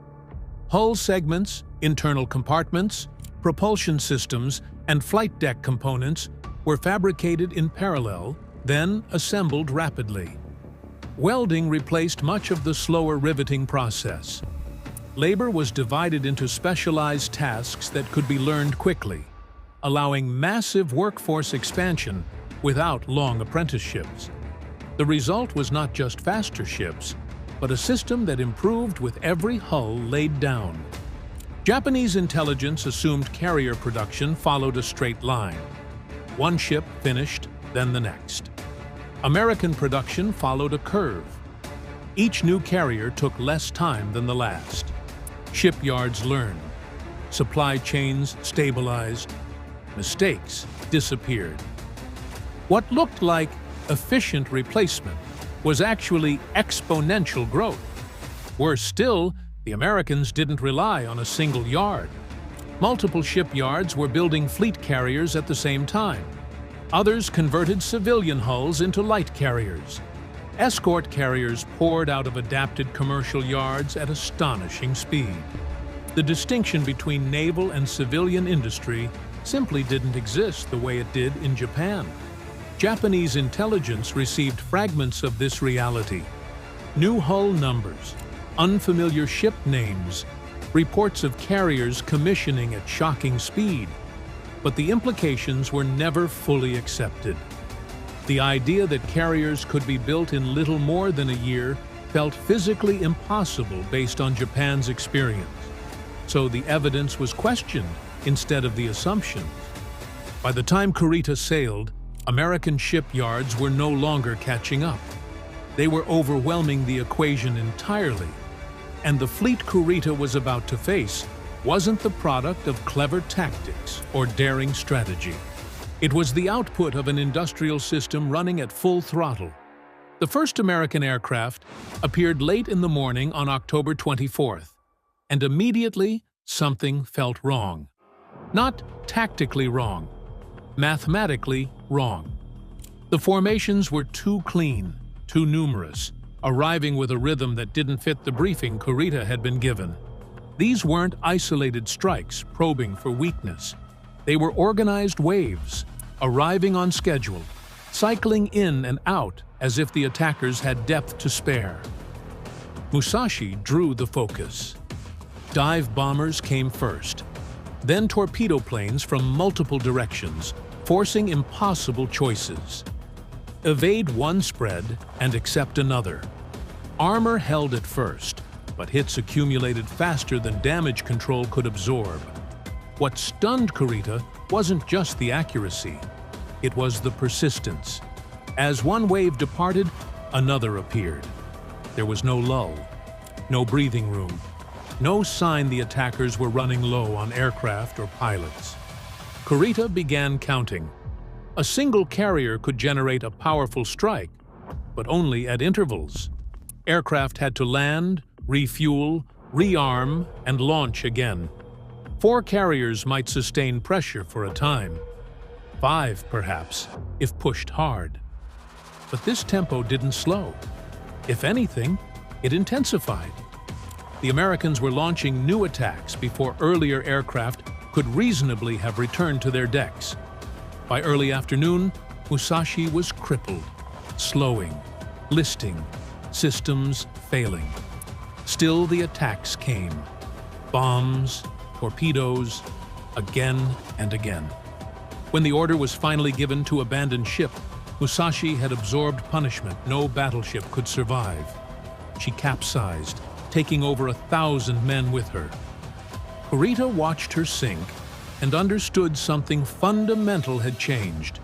Hull segments, internal compartments, propulsion systems, and flight deck components were fabricated in parallel, then assembled rapidly. Welding replaced much of the slower riveting process. Labor was divided into specialized tasks that could be learned quickly, allowing massive workforce expansion without long apprenticeships. The result was not just faster ships, but a system that improved with every hull laid down. Japanese intelligence assumed carrier production followed a straight line. One ship finished, then the next. American production followed a curve. Each new carrier took less time than the last. Shipyards learned. Supply chains stabilized. Mistakes disappeared. What looked like efficient replacement was actually exponential growth. Worse still, the Americans didn't rely on a single yard. Multiple shipyards were building fleet carriers at the same time. Others converted civilian hulls into light carriers. Escort carriers poured out of adapted commercial yards at astonishing speed. The distinction between naval and civilian industry simply didn't exist the way it did in Japan. Japanese intelligence received fragments of this reality. New hull numbers, unfamiliar ship names, reports of carriers commissioning at shocking speed. But the implications were never fully accepted. The idea that carriers could be built in little more than a year felt physically impossible based on Japan's experience. So the evidence was questioned instead of the assumptions. By the time Kurita sailed, American shipyards were no longer catching up. They were overwhelming the equation entirely. And the fleet Kurita was about to face wasn't the product of clever tactics or daring strategy. It was the output of an industrial system running at full throttle. The first American aircraft appeared late in the morning on October 24th, and immediately something felt wrong. Not tactically wrong, mathematically wrong. The formations were too clean, too numerous, arriving with a rhythm that didn't fit the briefing Kurita had been given. These weren't isolated strikes probing for weakness. They were organized waves, arriving on schedule, cycling in and out as if the attackers had depth to spare. Musashi drew the focus. Dive bombers came first, then torpedo planes from multiple directions, forcing impossible choices. Evade one spread and accept another. Armor held at first, but hits accumulated faster than damage control could absorb. What stunned Kurita wasn't just the accuracy, it was the persistence. As one wave departed, another appeared. There was no lull, no breathing room, no sign the attackers were running low on aircraft or pilots. Kurita began counting. A single carrier could generate a powerful strike, but only at intervals. Aircraft had to land, refuel, rearm, and launch again. 4 carriers might sustain pressure for a time. 5, perhaps, if pushed hard. But this tempo didn't slow. If anything, it intensified. The Americans were launching new attacks before earlier aircraft could reasonably have returned to their decks. By early afternoon, Musashi was crippled, slowing, listing, systems failing. Still the attacks came. Bombs, torpedoes, again and again. When the order was finally given to abandon ship, Musashi had absorbed punishment no battleship could survive. She capsized, taking over 1,000 men with her. Kurita watched her sink and understood something fundamental had changed.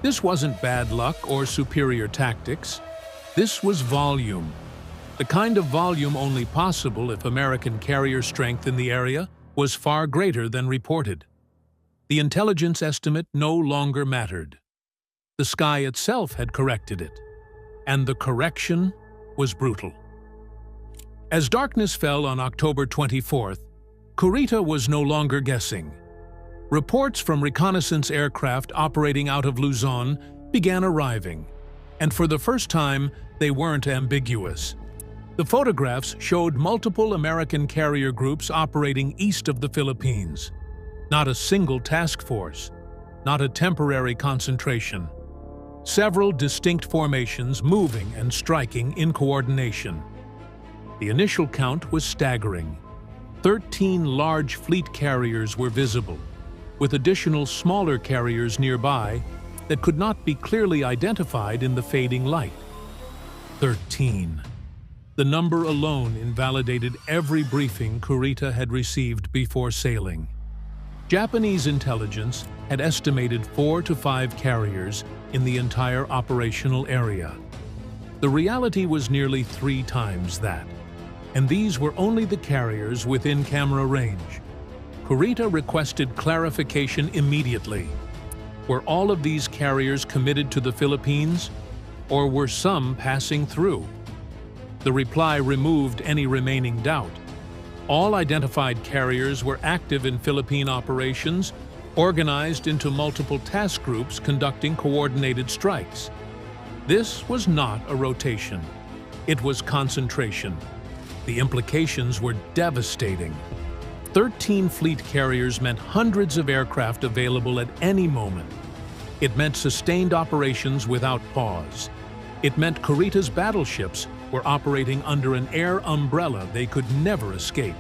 This wasn't bad luck or superior tactics. This was volume. The kind of volume only possible if American carrier strength in the area was far greater than reported. The intelligence estimate no longer mattered. The sky itself had corrected it, and the correction was brutal. As darkness fell on October 24th, Kurita was no longer guessing. Reports from reconnaissance aircraft operating out of Luzon began arriving, and for the first time, they weren't ambiguous. The photographs showed multiple American carrier groups operating east of the Philippines. Not a single task force, not a temporary concentration. Several distinct formations moving and striking in coordination. The initial count was staggering. 13 large fleet carriers were visible, with additional smaller carriers nearby that could not be clearly identified in the fading light. 13. The number alone invalidated every briefing Kurita had received before sailing. Japanese intelligence had estimated 4 to 5 carriers in the entire operational area. The reality was nearly 3 times that, and these were only the carriers within camera range. Kurita requested clarification immediately. Were all of these carriers committed to the Philippines, or were some passing through? The reply removed any remaining doubt. All identified carriers were active in Philippine operations, organized into multiple task groups conducting coordinated strikes. This was not a rotation. It was concentration. The implications were devastating. 13 fleet carriers meant hundreds of aircraft available at any moment. It meant sustained operations without pause. It meant Kurita's battleships were operating under an air umbrella they could never escape.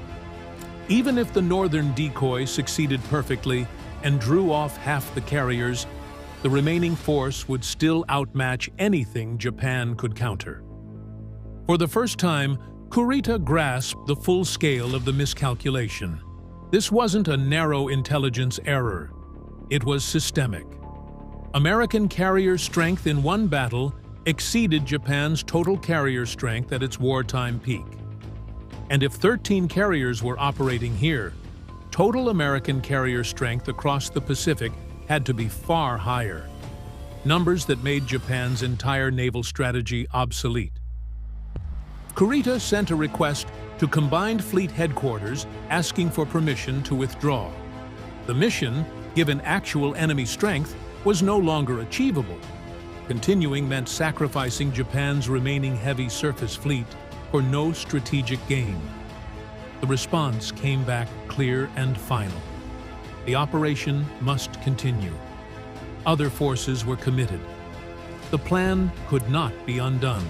Even if the northern decoy succeeded perfectly and drew off half the carriers, the remaining force would still outmatch anything Japan could counter. For the first time, Kurita grasped the full scale of the miscalculation. This wasn't a narrow intelligence error. It was systemic. American carrier strength in one battle exceeded Japan's total carrier strength at its wartime peak. And if 13 carriers were operating here, total American carrier strength across the Pacific had to be far higher. Numbers that made Japan's entire naval strategy obsolete. Kurita sent a request to Combined Fleet Headquarters asking for permission to withdraw. The mission, given actual enemy strength, was no longer achievable. Continuing meant sacrificing Japan's remaining heavy surface fleet for no strategic gain. The response came back clear and final. The operation must continue. Other forces were committed. The plan could not be undone.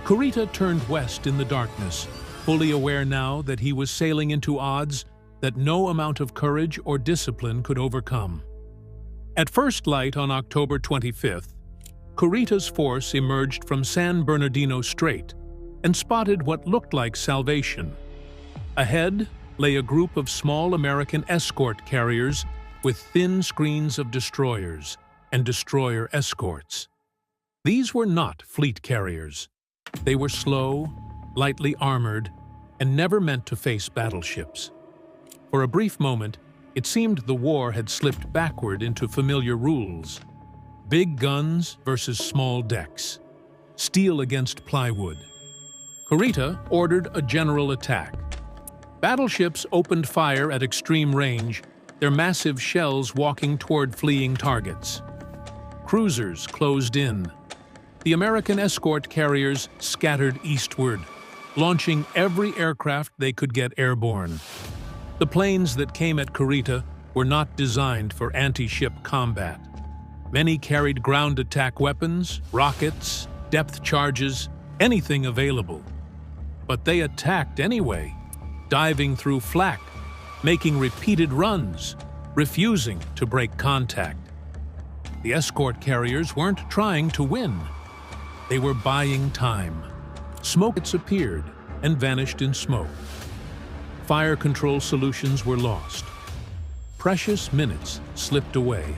Kurita turned west in the darkness, fully aware now that he was sailing into odds that no amount of courage or discipline could overcome. At first light on October 25th, Kurita's force emerged from San Bernardino Strait and spotted what looked like salvation. Ahead lay a group of small American escort carriers with thin screens of destroyers and destroyer escorts. These were not fleet carriers. They were slow, lightly armored, and never meant to face battleships. For a brief moment, it seemed the war had slipped backward into familiar rules. Big guns versus small decks. Steel against plywood. Kurita ordered a general attack. Battleships opened fire at extreme range, their massive shells walking toward fleeing targets. Cruisers closed in. The American escort carriers scattered eastward, launching every aircraft they could get airborne. The planes that came at Kurita were not designed for anti-ship combat. Many carried ground attack weapons, rockets, depth charges, anything available. But they attacked anyway, diving through flak, making repeated runs, refusing to break contact. The escort carriers weren't trying to win. They were buying time. Smoke appeared and vanished in smoke. Fire control solutions were lost. Precious minutes slipped away.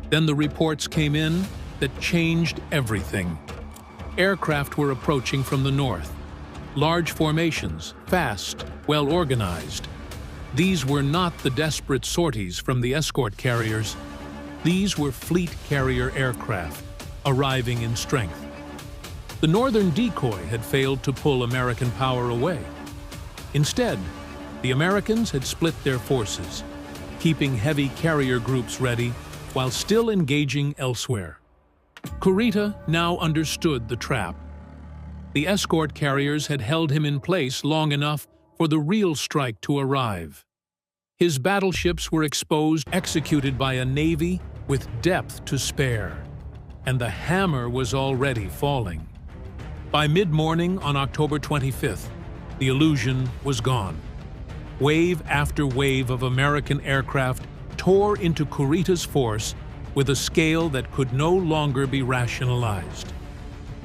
Then the reports came in that changed everything. Aircraft were approaching from the north. Large formations, fast, well organized. These were not the desperate sorties from the escort carriers. These were fleet carrier aircraft, arriving in strength. The northern decoy had failed to pull American power away. Instead, the Americans had split their forces, keeping heavy carrier groups ready while still engaging elsewhere. Kurita now understood the trap. The escort carriers had held him in place long enough for the real strike to arrive. His battleships were exposed, executed by a navy with depth to spare, and the hammer was already falling. By mid-morning on October 25th, the illusion was gone. Wave after wave of American aircraft tore into Kurita's force with a scale that could no longer be rationalized.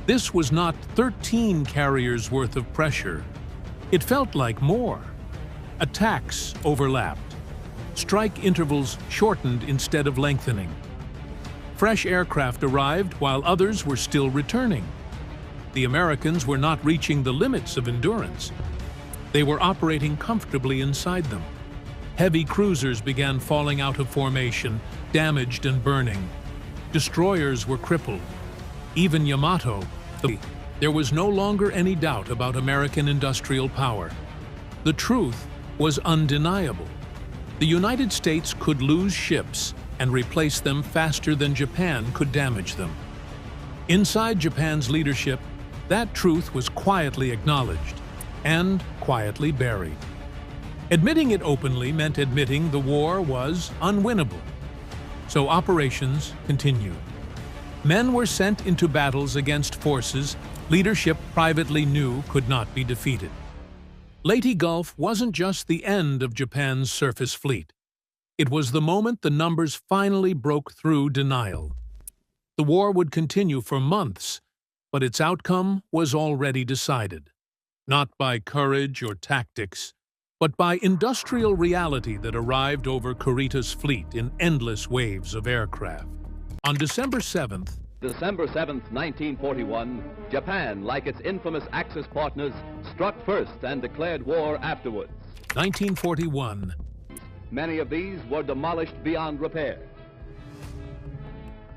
This was not 13 carriers worth of pressure. It felt like more. Attacks overlapped. Strike intervals shortened instead of lengthening. Fresh aircraft arrived while others were still returning. The Americans were not reaching the limits of endurance. They were operating comfortably inside them. Heavy cruisers began falling out of formation, damaged and burning. Destroyers were crippled. Even Yamato. There was no longer any doubt about American industrial power. The truth was undeniable. The United States could lose ships and replace them faster than Japan could damage them. Inside Japan's leadership, that truth was quietly acknowledged and quietly buried. Admitting it openly meant admitting the war was unwinnable. So operations continued. Men were sent into battles against forces leadership privately knew could not be defeated. Leyte Gulf wasn't just the end of Japan's surface fleet. It was the moment the numbers finally broke through denial. The war would continue for months, but its outcome was already decided. Not by courage or tactics, but by industrial reality that arrived over Kurita's fleet in endless waves of aircraft. On December 7th, 1941, Japan, like its infamous Axis partners, struck first and declared war afterwards. 1941. Many of these were demolished beyond repair.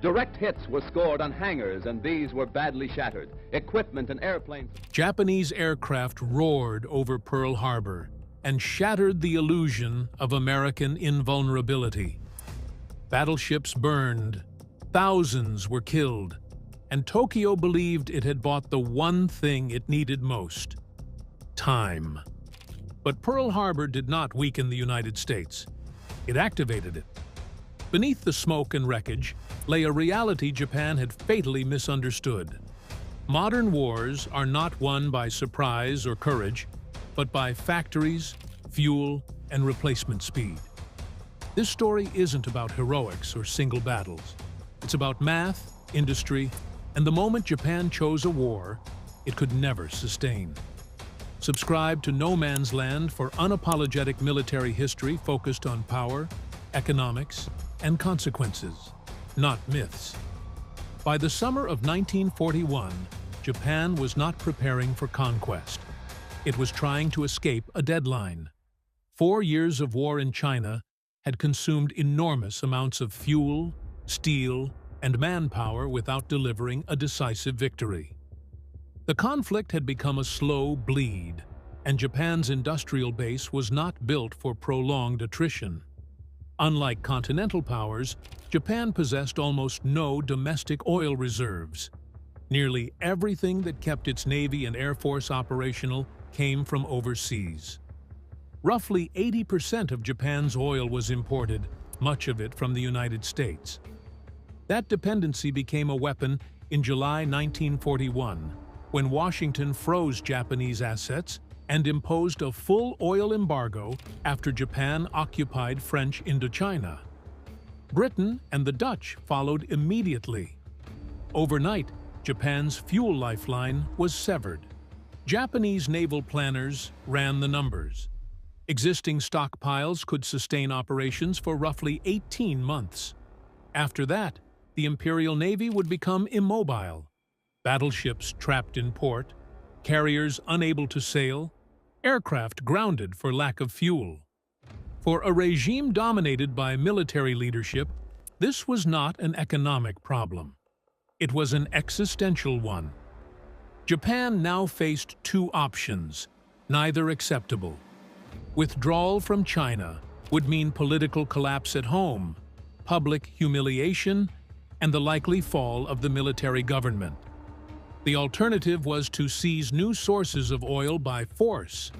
Direct hits were scored on hangars, and these were badly shattered. Equipment and airplanes. Japanese aircraft roared over Pearl Harbor and shattered the illusion of American invulnerability. Battleships burned, thousands were killed, and Tokyo believed it had bought the one thing it needed most: time. But Pearl Harbor did not weaken the United States. It activated it. Beneath the smoke and wreckage lay a reality Japan had fatally misunderstood. Modern wars are not won by surprise or courage, but by factories, fuel, and replacement speed. This story isn't about heroics or single battles. It's about math, industry, and the moment Japan chose a war it could never sustain. Subscribe to No Man's Land for unapologetic military history focused on power, economics, and consequences, not myths. By the summer of 1941, Japan was not preparing for conquest. It was trying to escape a deadline. 4 years of war in China had consumed enormous amounts of fuel, steel, and manpower without delivering a decisive victory. The conflict had become a slow bleed, and Japan's industrial base was not built for prolonged attrition. Unlike continental powers, Japan possessed almost no domestic oil reserves. Nearly everything that kept its Navy and Air Force operational came from overseas. Roughly 80% of Japan's oil was imported, much of it from the United States. That dependency became a weapon in July 1941, when Washington froze Japanese assets and imposed a full oil embargo after Japan occupied French Indochina. Britain and the Dutch followed immediately. Overnight, Japan's fuel lifeline was severed. Japanese naval planners ran the numbers. Existing stockpiles could sustain operations for roughly 18 months. After that, the Imperial Navy would become immobile. Battleships trapped in port, carriers unable to sail, aircraft grounded for lack of fuel. For a regime dominated by military leadership, this was not an economic problem. It was an existential one. Japan now faced two options, neither acceptable. Withdrawal from China would mean political collapse at home, public humiliation, and the likely fall of the military government. The alternative was to seize new sources of oil by force.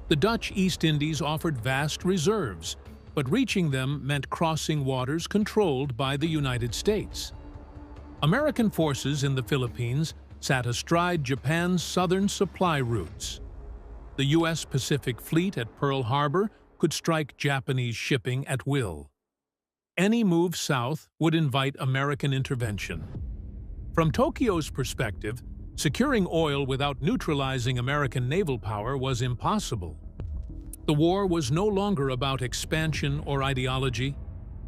The Dutch East Indies offered vast reserves, but reaching them meant crossing waters controlled by the United States. American forces in the Philippines sat astride Japan's southern supply routes. The U.S. Pacific Fleet at Pearl Harbor could strike Japanese shipping at will. Any move south would invite American intervention. From Tokyo's perspective, securing oil without neutralizing American naval power was impossible. The war was no longer about expansion or ideology.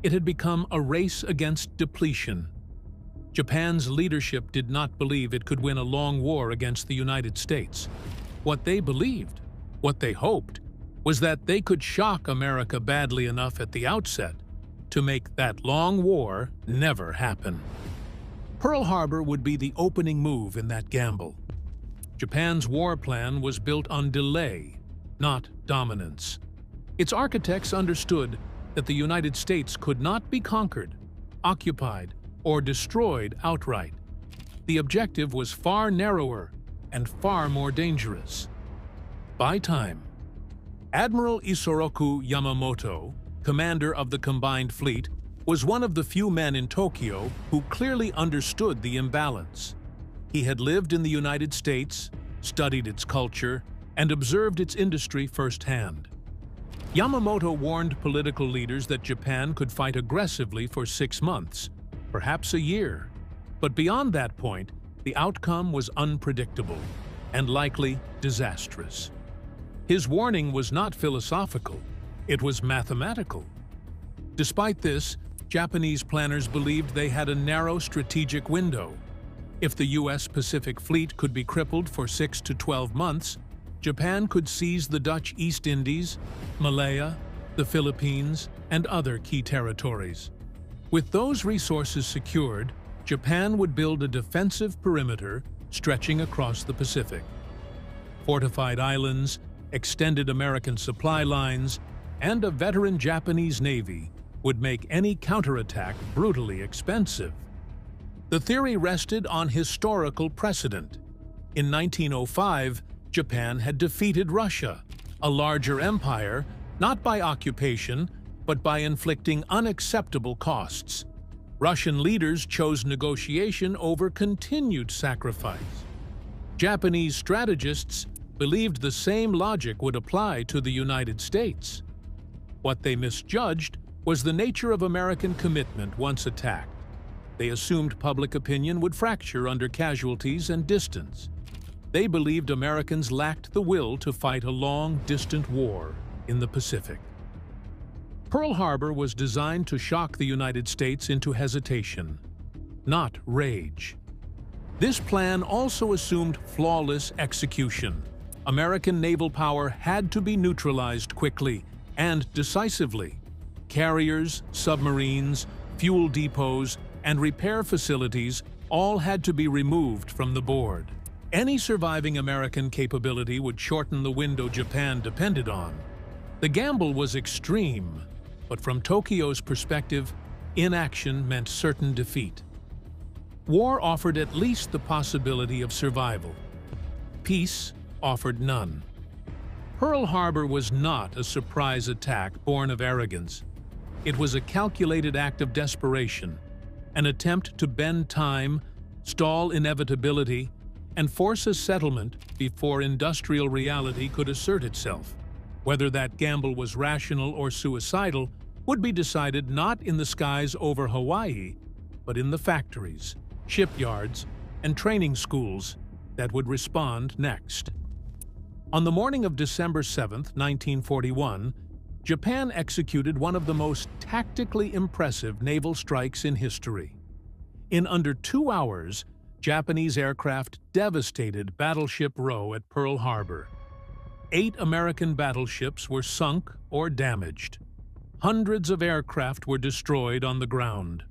It had become a race against depletion. Japan's leadership did not believe it could win a long war against the United States. What they believed, what they hoped, was that they could shock America badly enough at the outset to make that long war never happen. Pearl Harbor would be the opening move in that gamble. Japan's war plan was built on delay, not dominance. Its architects understood that the United States could not be conquered, occupied, or destroyed outright. The objective was far narrower and far more dangerous. Buy time. Admiral Isoroku Yamamoto, commander of the combined fleet, was one of the few men in Tokyo who clearly understood the imbalance. He had lived in the United States, studied its culture, and observed its industry firsthand. Yamamoto warned political leaders that Japan could fight aggressively for 6 months, perhaps a year. But beyond that point, the outcome was unpredictable and likely disastrous. His warning was not philosophical, it was mathematical. Despite this, Japanese planners believed they had a narrow strategic window. If the U.S. Pacific Fleet could be crippled for 6 to 12 months, Japan could seize the Dutch East Indies, Malaya, the Philippines, and other key territories. With those resources secured, Japan would build a defensive perimeter stretching across the Pacific. Fortified islands, extended American supply lines, and a veteran Japanese Navy would make any counterattack brutally expensive. The theory rested on historical precedent. In 1905, Japan had defeated Russia, a larger empire, not by occupation, but by inflicting unacceptable costs. Russian leaders chose negotiation over continued sacrifice. Japanese strategists believed the same logic would apply to the United States. What they misjudged was the nature of American commitment once attacked. They assumed public opinion would fracture under casualties and distance. They believed Americans lacked the will to fight a long, distant war in the Pacific. Pearl Harbor was designed to shock the United States into hesitation, not rage. This plan also assumed flawless execution. American naval power had to be neutralized quickly and decisively. Carriers, submarines, fuel depots, and repair facilities all had to be removed from the board. Any surviving American capability would shorten the window Japan depended on. The gamble was extreme, but from Tokyo's perspective, inaction meant certain defeat. War offered at least the possibility of survival. Peace offered none. Pearl Harbor was not a surprise attack born of arrogance. It was a calculated act of desperation, an attempt to bend time, stall inevitability, and force a settlement before industrial reality could assert itself. Whether that gamble was rational or suicidal would be decided not in the skies over Hawaii, but in the factories, shipyards, and training schools that would respond next. On the morning of December 7, 1941, Japan executed one of the most tactically impressive naval strikes in history. In under 2 hours, Japanese aircraft devastated Battleship Row at Pearl Harbor. 8 American battleships were sunk or damaged. Hundreds of aircraft were destroyed on the ground.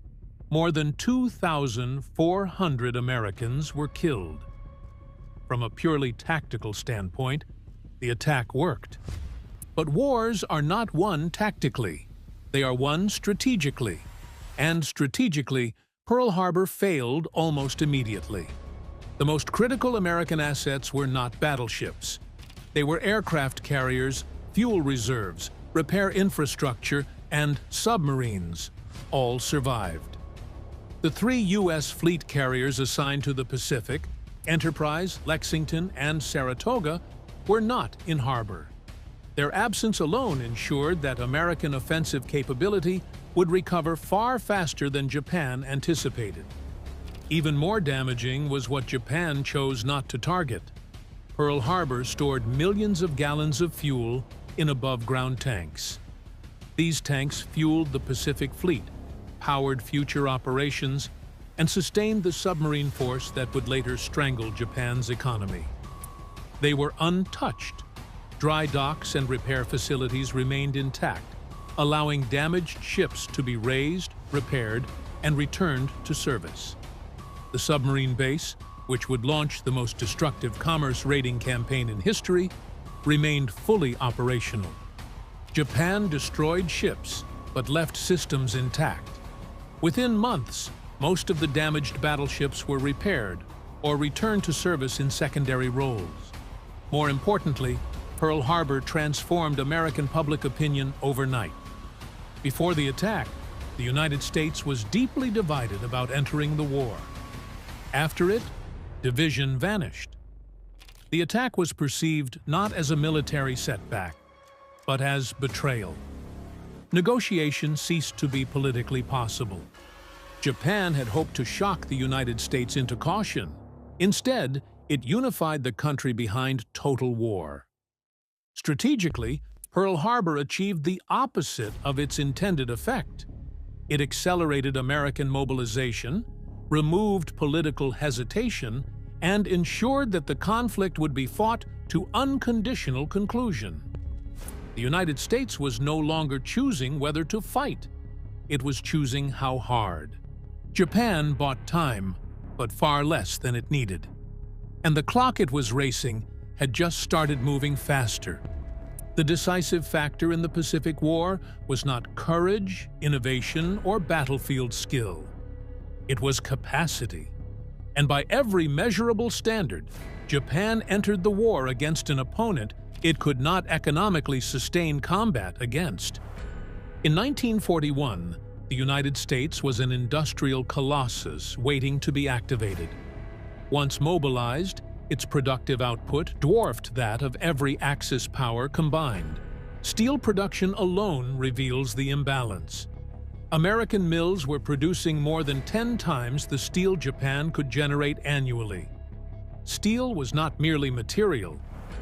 More than 2,400 Americans were killed. From a purely tactical standpoint, the attack worked. But wars are not won tactically. They are won strategically. And strategically, Pearl Harbor failed almost immediately. The most critical American assets were not battleships. They were aircraft carriers, fuel reserves, repair infrastructure, and submarines. All survived. The 3 U.S. fleet carriers assigned to the Pacific, Enterprise, Lexington, and Saratoga, were not in harbor. Their absence alone ensured that American offensive capability would recover far faster than Japan anticipated. Even more damaging was what Japan chose not to target. Pearl Harbor stored millions of gallons of fuel in above-ground tanks. These tanks fueled the Pacific Fleet, powered future operations, and sustained the submarine force that would later strangle Japan's economy. They were untouched. Dry docks and repair facilities remained intact, allowing damaged ships to be raised, repaired, and returned to service. The submarine base, which would launch the most destructive commerce raiding campaign in history, remained fully operational. Japan destroyed ships, but left systems intact. Within months, most of the damaged battleships were repaired or returned to service in secondary roles. More importantly, Pearl Harbor transformed American public opinion overnight. Before the attack, the United States was deeply divided about entering the war. After it, division vanished. The attack was perceived not as a military setback, but as betrayal. Negotiation ceased to be politically possible. Japan had hoped to shock the United States into caution. Instead, it unified the country behind total war. Strategically, Pearl Harbor achieved the opposite of its intended effect. It accelerated American mobilization, removed political hesitation, and ensured that the conflict would be fought to unconditional conclusion. The United States was no longer choosing whether to fight. It was choosing how hard. Japan bought time, but far less than it needed. And the clock it was racing had just started moving faster. The decisive factor in the Pacific War was not courage, innovation, or battlefield skill. It was capacity. And by every measurable standard, Japan entered the war against an opponent it could not economically sustain combat against. In 1941, the United States was an industrial colossus waiting to be activated. Once mobilized, its productive output dwarfed that of every Axis power combined. Steel production alone reveals the imbalance. American mills were producing more than 10 times the steel Japan could generate annually. Steel was not merely material,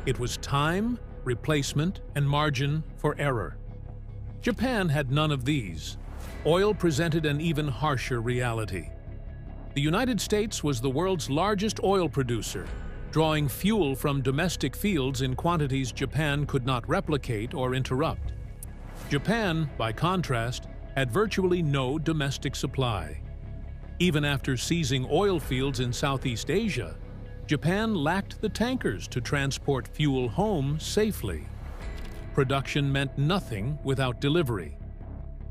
it was time, replacement, and margin for error. Japan had none of these. Oil presented an even harsher reality. The United States was the world's largest oil producer, drawing fuel from domestic fields in quantities Japan could not replicate or interrupt. Japan, by contrast, had virtually no domestic supply. Even after seizing oil fields in Southeast Asia, Japan lacked the tankers to transport fuel home safely. Production meant nothing without delivery.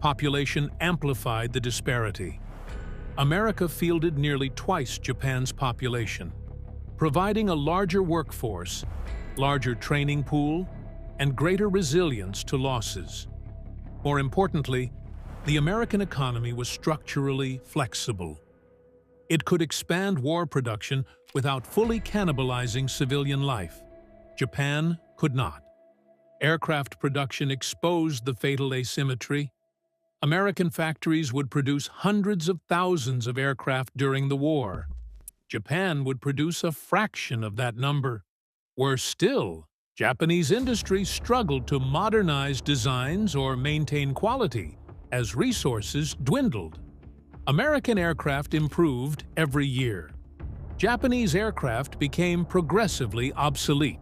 Population amplified the disparity. America fielded nearly twice Japan's population, providing a larger workforce, larger training pool, and greater resilience to losses. More importantly, the American economy was structurally flexible. It could expand war production without fully cannibalizing civilian life. Japan could not. Aircraft production exposed the fatal asymmetry. American factories would produce hundreds of thousands of aircraft during the war. Japan would produce a fraction of that number. Worse still, Japanese industry struggled to modernize designs or maintain quality as resources dwindled. American aircraft improved every year. Japanese aircraft became progressively obsolete.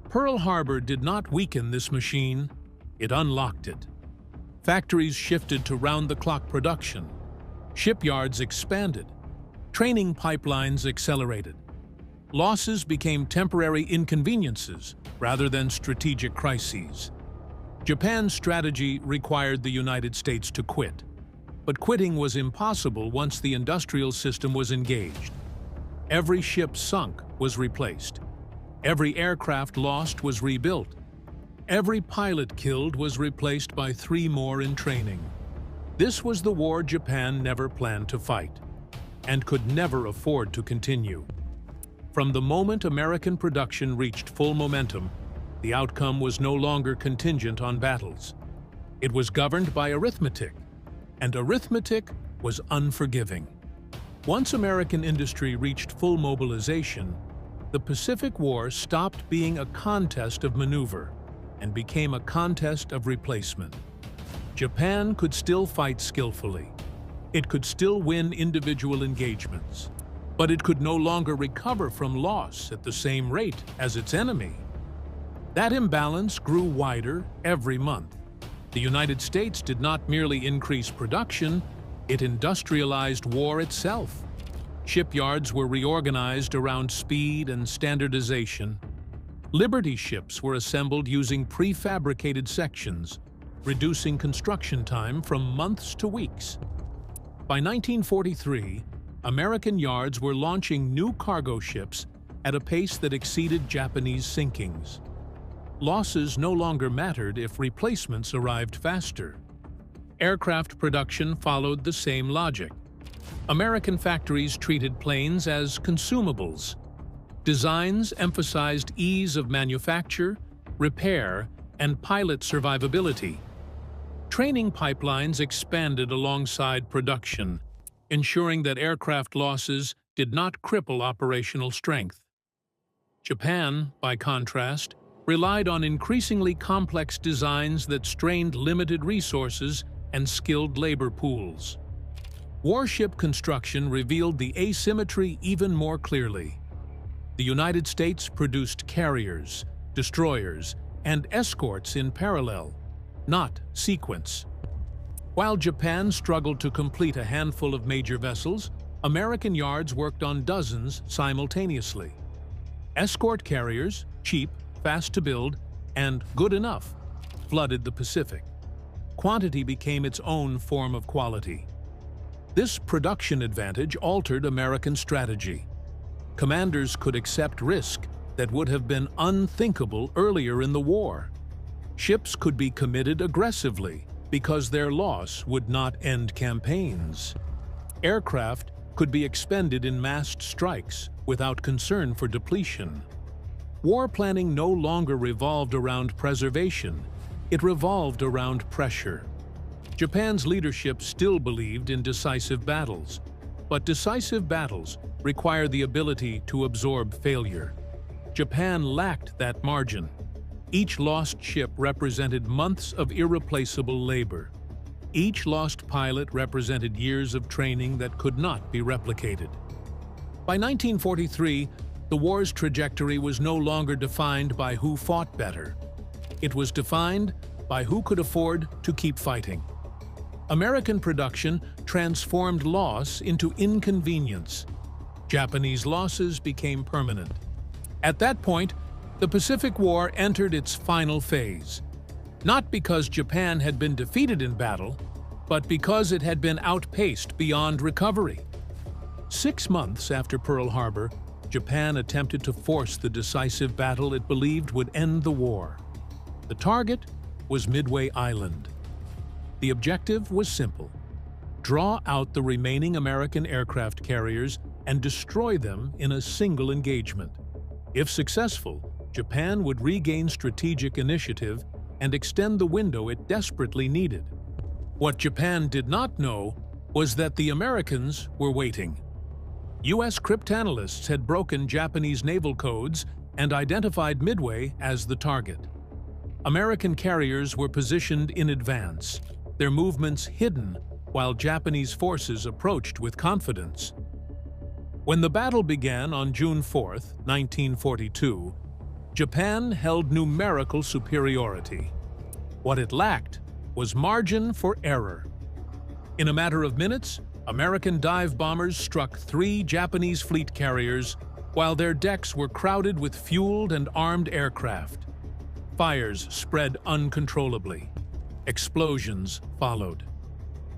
Pearl Harbor did not weaken this machine, it unlocked it. Factories shifted to round-the-clock production. Shipyards expanded. Training pipelines accelerated. Losses became temporary inconveniences rather than strategic crises. Japan's strategy required the United States to quit. But quitting was impossible once the industrial system was engaged. Every ship sunk was replaced. Every aircraft lost was rebuilt. Every pilot killed was replaced by 3 more in training. This was the war Japan never planned to fight, and could never afford to continue. From the moment American production reached full momentum, the outcome was no longer contingent on battles. It was governed by arithmetic, and arithmetic was unforgiving. Once American industry reached full mobilization, the Pacific War stopped being a contest of maneuver and became a contest of replacement. Japan could still fight skillfully. It could still win individual engagements, but it could no longer recover from loss at the same rate as its enemy. That imbalance grew wider every month. The United States did not merely increase production, it industrialized war itself. Shipyards were reorganized around speed and standardization. Liberty ships were assembled using prefabricated sections, reducing construction time from months to weeks. By 1943, American yards were launching new cargo ships at a pace that exceeded Japanese sinkings. Losses no longer mattered if replacements arrived faster. Aircraft production followed the same logic. American factories treated planes as consumables. Designs emphasized ease of manufacture, repair, and pilot survivability. Training pipelines expanded alongside production, ensuring that aircraft losses did not cripple operational strength. Japan, by contrast, relied on increasingly complex designs that strained limited resources and skilled labor pools. Warship construction revealed the asymmetry even more clearly. The United States produced carriers, destroyers, and escorts in parallel, not sequence. While Japan struggled to complete a handful of major vessels, American yards worked on dozens simultaneously. Escort carriers, cheap, fast to build, and good enough, flooded the Pacific. Quantity became its own form of quality. This production advantage altered American strategy. Commanders could accept risk that would have been unthinkable earlier in the war. Ships could be committed aggressively because their loss would not end campaigns. Aircraft could be expended in massed strikes without concern for depletion. War planning no longer revolved around preservation, it revolved around pressure. Japan's leadership still believed in decisive battles, but decisive battles require the ability to absorb failure. Japan lacked that margin. Each lost ship represented months of irreplaceable labor. Each lost pilot represented years of training that could not be replicated. By 1943, the war's trajectory was no longer defined by who fought better. It was defined by who could afford to keep fighting. American production transformed loss into inconvenience. Japanese losses became permanent. At that point, the Pacific War entered its final phase, not because Japan had been defeated in battle, but because it had been outpaced beyond recovery. 6 months after Pearl Harbor, Japan attempted to force the decisive battle it believed would end the war. The target was Midway Island. The objective was simple: draw out the remaining American aircraft carriers and destroy them in a single engagement. If successful, Japan would regain strategic initiative and extend the window it desperately needed. What Japan did not know was that the Americans were waiting. U.S. cryptanalysts had broken Japanese naval codes and identified Midway as the target. American carriers were positioned in advance, their movements hidden while Japanese forces approached with confidence. When the battle began on June 4, 1942, Japan held numerical superiority. What it lacked was margin for error. In a matter of minutes, American dive bombers struck 3 Japanese fleet carriers while their decks were crowded with fueled and armed aircraft. Fires spread uncontrollably. Explosions followed.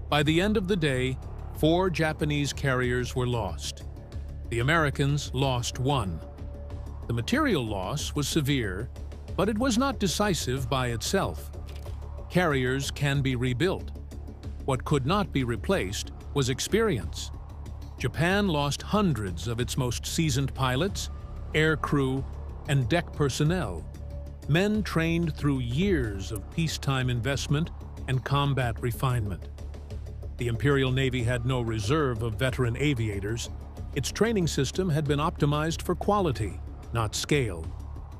By the end of the day, 4 Japanese carriers were lost. The Americans lost 1. The material loss was severe, but it was not decisive by itself. Carriers can be rebuilt. What could not be replaced was experience. Japan lost hundreds of its most seasoned pilots, air crew, and deck personnel, men trained through years of peacetime investment and combat refinement. The Imperial Navy had no reserve of veteran aviators. Its training system had been optimized for quality, not scale.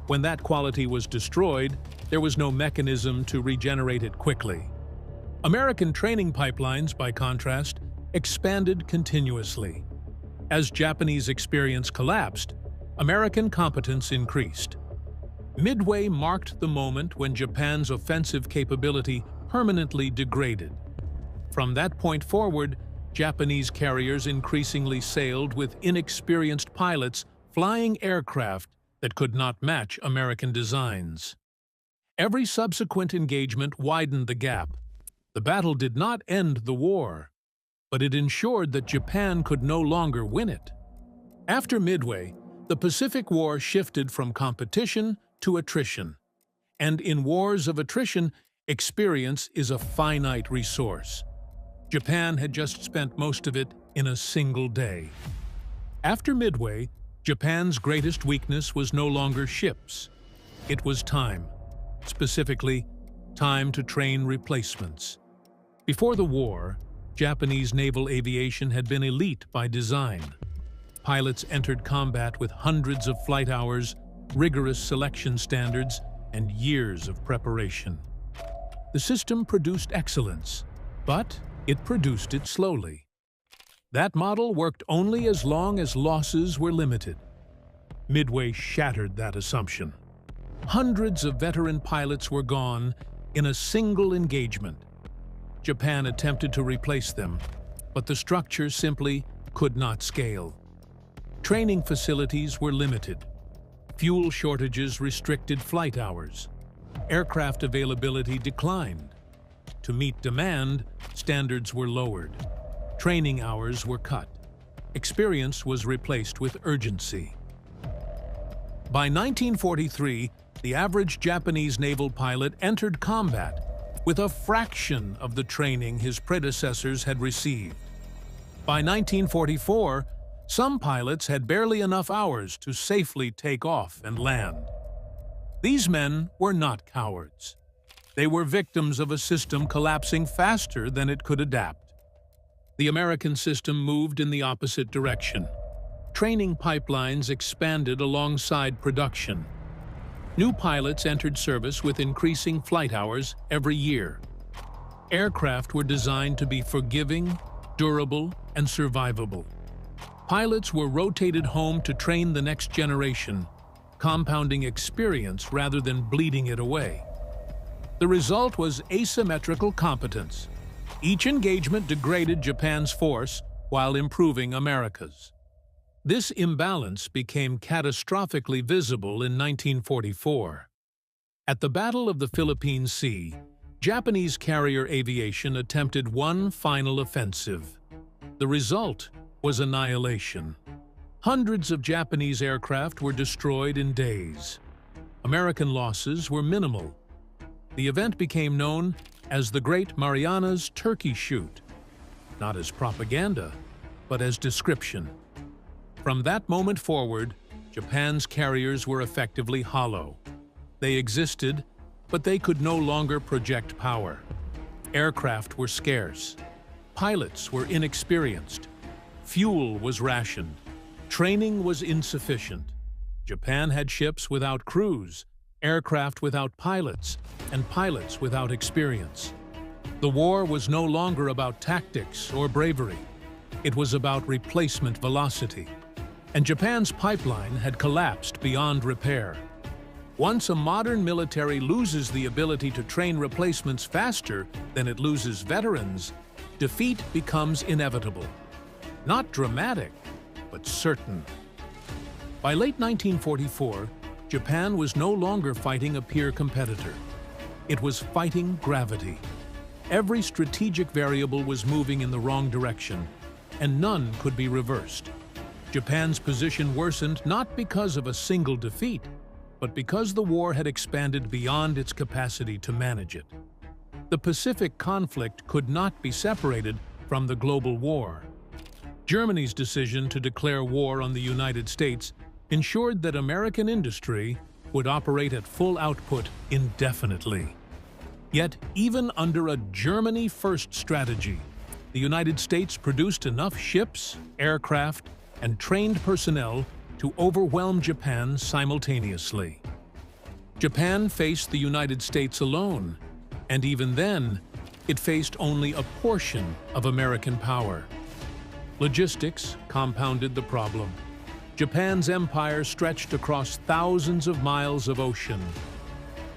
When that quality was destroyed, there was no mechanism to regenerate it quickly. American training pipelines, by contrast, expanded continuously. As Japanese experience collapsed, American competence increased. Midway marked the moment when Japan's offensive capability permanently degraded. From that point forward, Japanese carriers increasingly sailed with inexperienced pilots flying aircraft that could not match American designs. Every subsequent engagement widened the gap. The battle did not end the war, but it ensured that Japan could no longer win it. After Midway, the Pacific War shifted from competition to attrition. And in wars of attrition, experience is a finite resource. Japan had just spent most of it in a single day. After Midway, Japan's greatest weakness was no longer ships. It was time. Specifically, time to train replacements. Before the war, Japanese naval aviation had been elite by design. Pilots entered combat with hundreds of flight hours, rigorous selection standards, and years of preparation. The system produced excellence, but it produced it slowly. That model worked only as long as losses were limited. Midway shattered that assumption. Hundreds of veteran pilots were gone in a single engagement. Japan attempted to replace them, but the structure simply could not scale. Training facilities were limited. Fuel shortages restricted flight hours. Aircraft availability declined. To meet demand, standards were lowered. Training hours were cut. Experience was replaced with urgency. By 1943, the average Japanese naval pilot entered combat with a fraction of the training his predecessors had received. By 1944, some pilots had barely enough hours to safely take off and land. These men were not cowards. They were victims of a system collapsing faster than it could adapt. The American system moved in the opposite direction. Training pipelines expanded alongside production. New pilots entered service with increasing flight hours every year. Aircraft were designed to be forgiving, durable, and survivable. Pilots were rotated home to train the next generation, compounding experience rather than bleeding it away. The result was asymmetrical competence. Each engagement degraded Japan's force while improving America's. This imbalance became catastrophically visible in 1944. At the Battle of the Philippine Sea, Japanese carrier aviation attempted one final offensive. The result was annihilation. Hundreds of Japanese aircraft were destroyed in days. American losses were minimal. The event became known as the Great Marianas Turkey Shoot, not as propaganda, but as description. From that moment forward, Japan's carriers were effectively hollow. They existed, but they could no longer project power. Aircraft were scarce. Pilots were inexperienced. Fuel was rationed. Training was insufficient. Japan had ships without crews, aircraft without pilots, and pilots without experience. The war was no longer about tactics or bravery. It was about replacement velocity. And Japan's pipeline had collapsed beyond repair. Once a modern military loses the ability to train replacements faster than it loses veterans, defeat becomes inevitable. Not dramatic, but certain. By late 1944, Japan was no longer fighting a peer competitor. It was fighting gravity. Every strategic variable was moving in the wrong direction, and none could be reversed. Japan's position worsened not because of a single defeat, but because the war had expanded beyond its capacity to manage it. The Pacific conflict could not be separated from the global war. Germany's decision to declare war on the United States ensured that American industry would operate at full output indefinitely. Yet, even under a Germany-first strategy, the United States produced enough ships, aircraft, and trained personnel to overwhelm Japan simultaneously. Japan faced the United States alone, and even then, it faced only a portion of American power. Logistics compounded the problem. Japan's empire stretched across thousands of miles of ocean.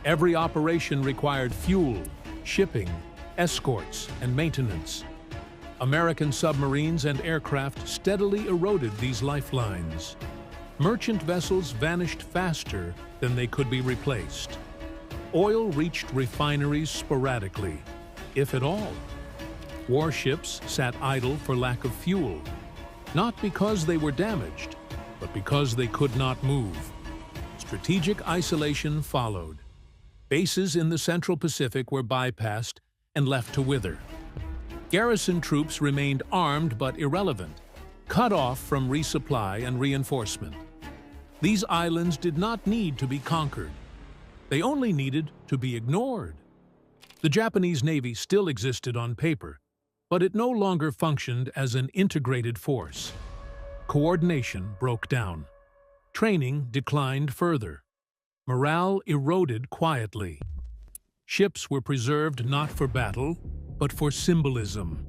Every operation required fuel, shipping, escorts, and maintenance. American submarines and aircraft steadily eroded these lifelines. Merchant vessels vanished faster than they could be replaced. Oil reached refineries sporadically, if at all. Warships sat idle for lack of fuel, not because they were damaged, but because they could not move. Strategic isolation followed. Bases in the Central Pacific were bypassed and left to wither. Garrison troops remained armed but irrelevant, cut off from resupply and reinforcement. These islands did not need to be conquered. They only needed to be ignored. The Japanese Navy still existed on paper, but it no longer functioned as an integrated force. Coordination broke down. Training declined further. Morale eroded quietly. Ships were preserved not for battle, but for symbolism.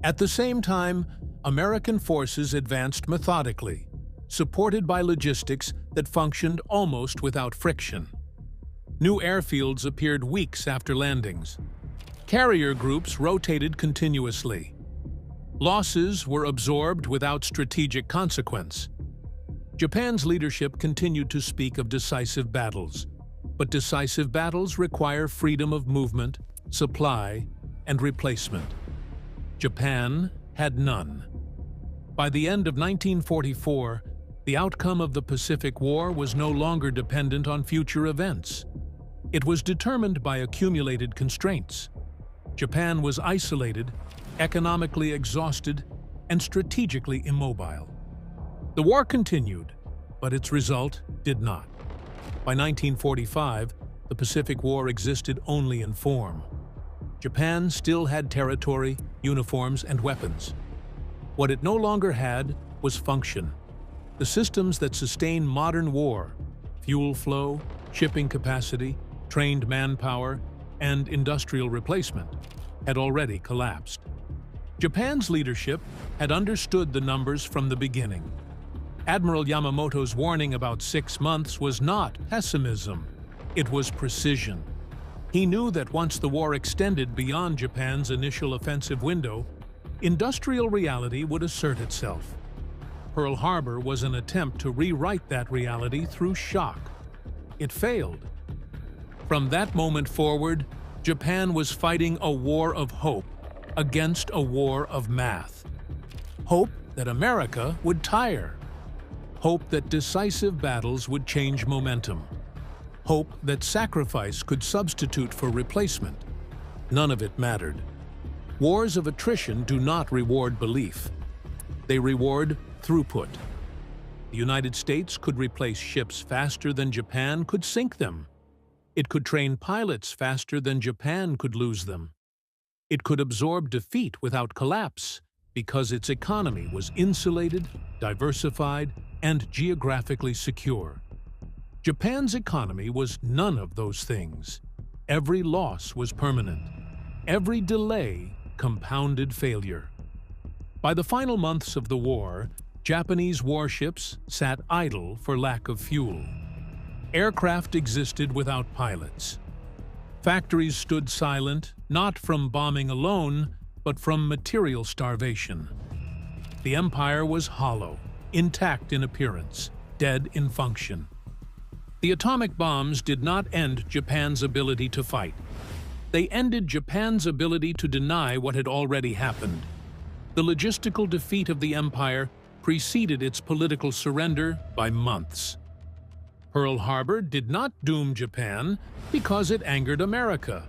At the same time, American forces advanced methodically, supported by logistics that functioned almost without friction. New airfields appeared weeks after landings. Carrier groups rotated continuously. Losses were absorbed without strategic consequence. Japan's leadership continued to speak of decisive battles, but decisive battles require freedom of movement, supply, and replacement. Japan had none. By the end of 1944, the outcome of the Pacific War was no longer dependent on future events. It was determined by accumulated constraints. Japan was isolated, economically exhausted, and strategically immobile. The war continued, but its result did not. By 1945, the Pacific War existed only in form. Japan still had territory, uniforms, and weapons. What it no longer had was function. The systems that sustain modern war, fuel flow, shipping capacity, trained manpower, and industrial replacement, had already collapsed. Japan's leadership had understood the numbers from the beginning. Admiral Yamamoto's warning about 6 months was not pessimism, it was precision. He knew that once the war extended beyond Japan's initial offensive window, industrial reality would assert itself. Pearl Harbor was an attempt to rewrite that reality through shock. It failed. From that moment forward, Japan was fighting a war of hope against a war of math. Hope that America would tire. Hope that decisive battles would change momentum. hope that sacrifice could substitute for replacement. None of it mattered. Wars of attrition do not reward belief. They reward throughput. The United States could replace ships faster than Japan could sink them. It could train pilots faster than Japan could lose them. It could absorb defeat without collapse because its economy was insulated, diversified, and geographically secure. Japan's economy was none of those things. Every loss was permanent. Every delay compounded failure. By the final months of the war, Japanese warships sat idle for lack of fuel. Aircraft existed without pilots. Factories stood silent, not from bombing alone, but from material starvation. The empire was hollow, intact in appearance, dead in function. The atomic bombs did not end Japan's ability to fight. They ended Japan's ability to deny what had already happened. The logistical defeat of the empire preceded its political surrender by months. Pearl Harbor did not doom Japan because it angered America.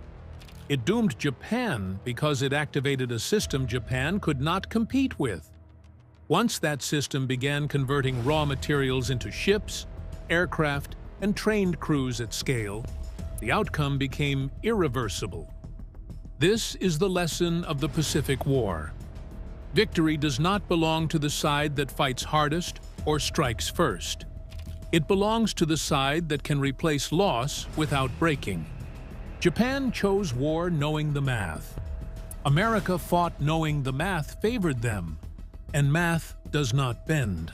It doomed Japan because it activated a system Japan could not compete with. Once that system began converting raw materials into ships, aircraft, and trained crews at scale, the outcome became irreversible. This is the lesson of the Pacific War. Victory does not belong to the side that fights hardest or strikes first. It belongs to the side that can replace loss without breaking. Japan chose war knowing the math. America fought knowing the math favored them, and math does not bend.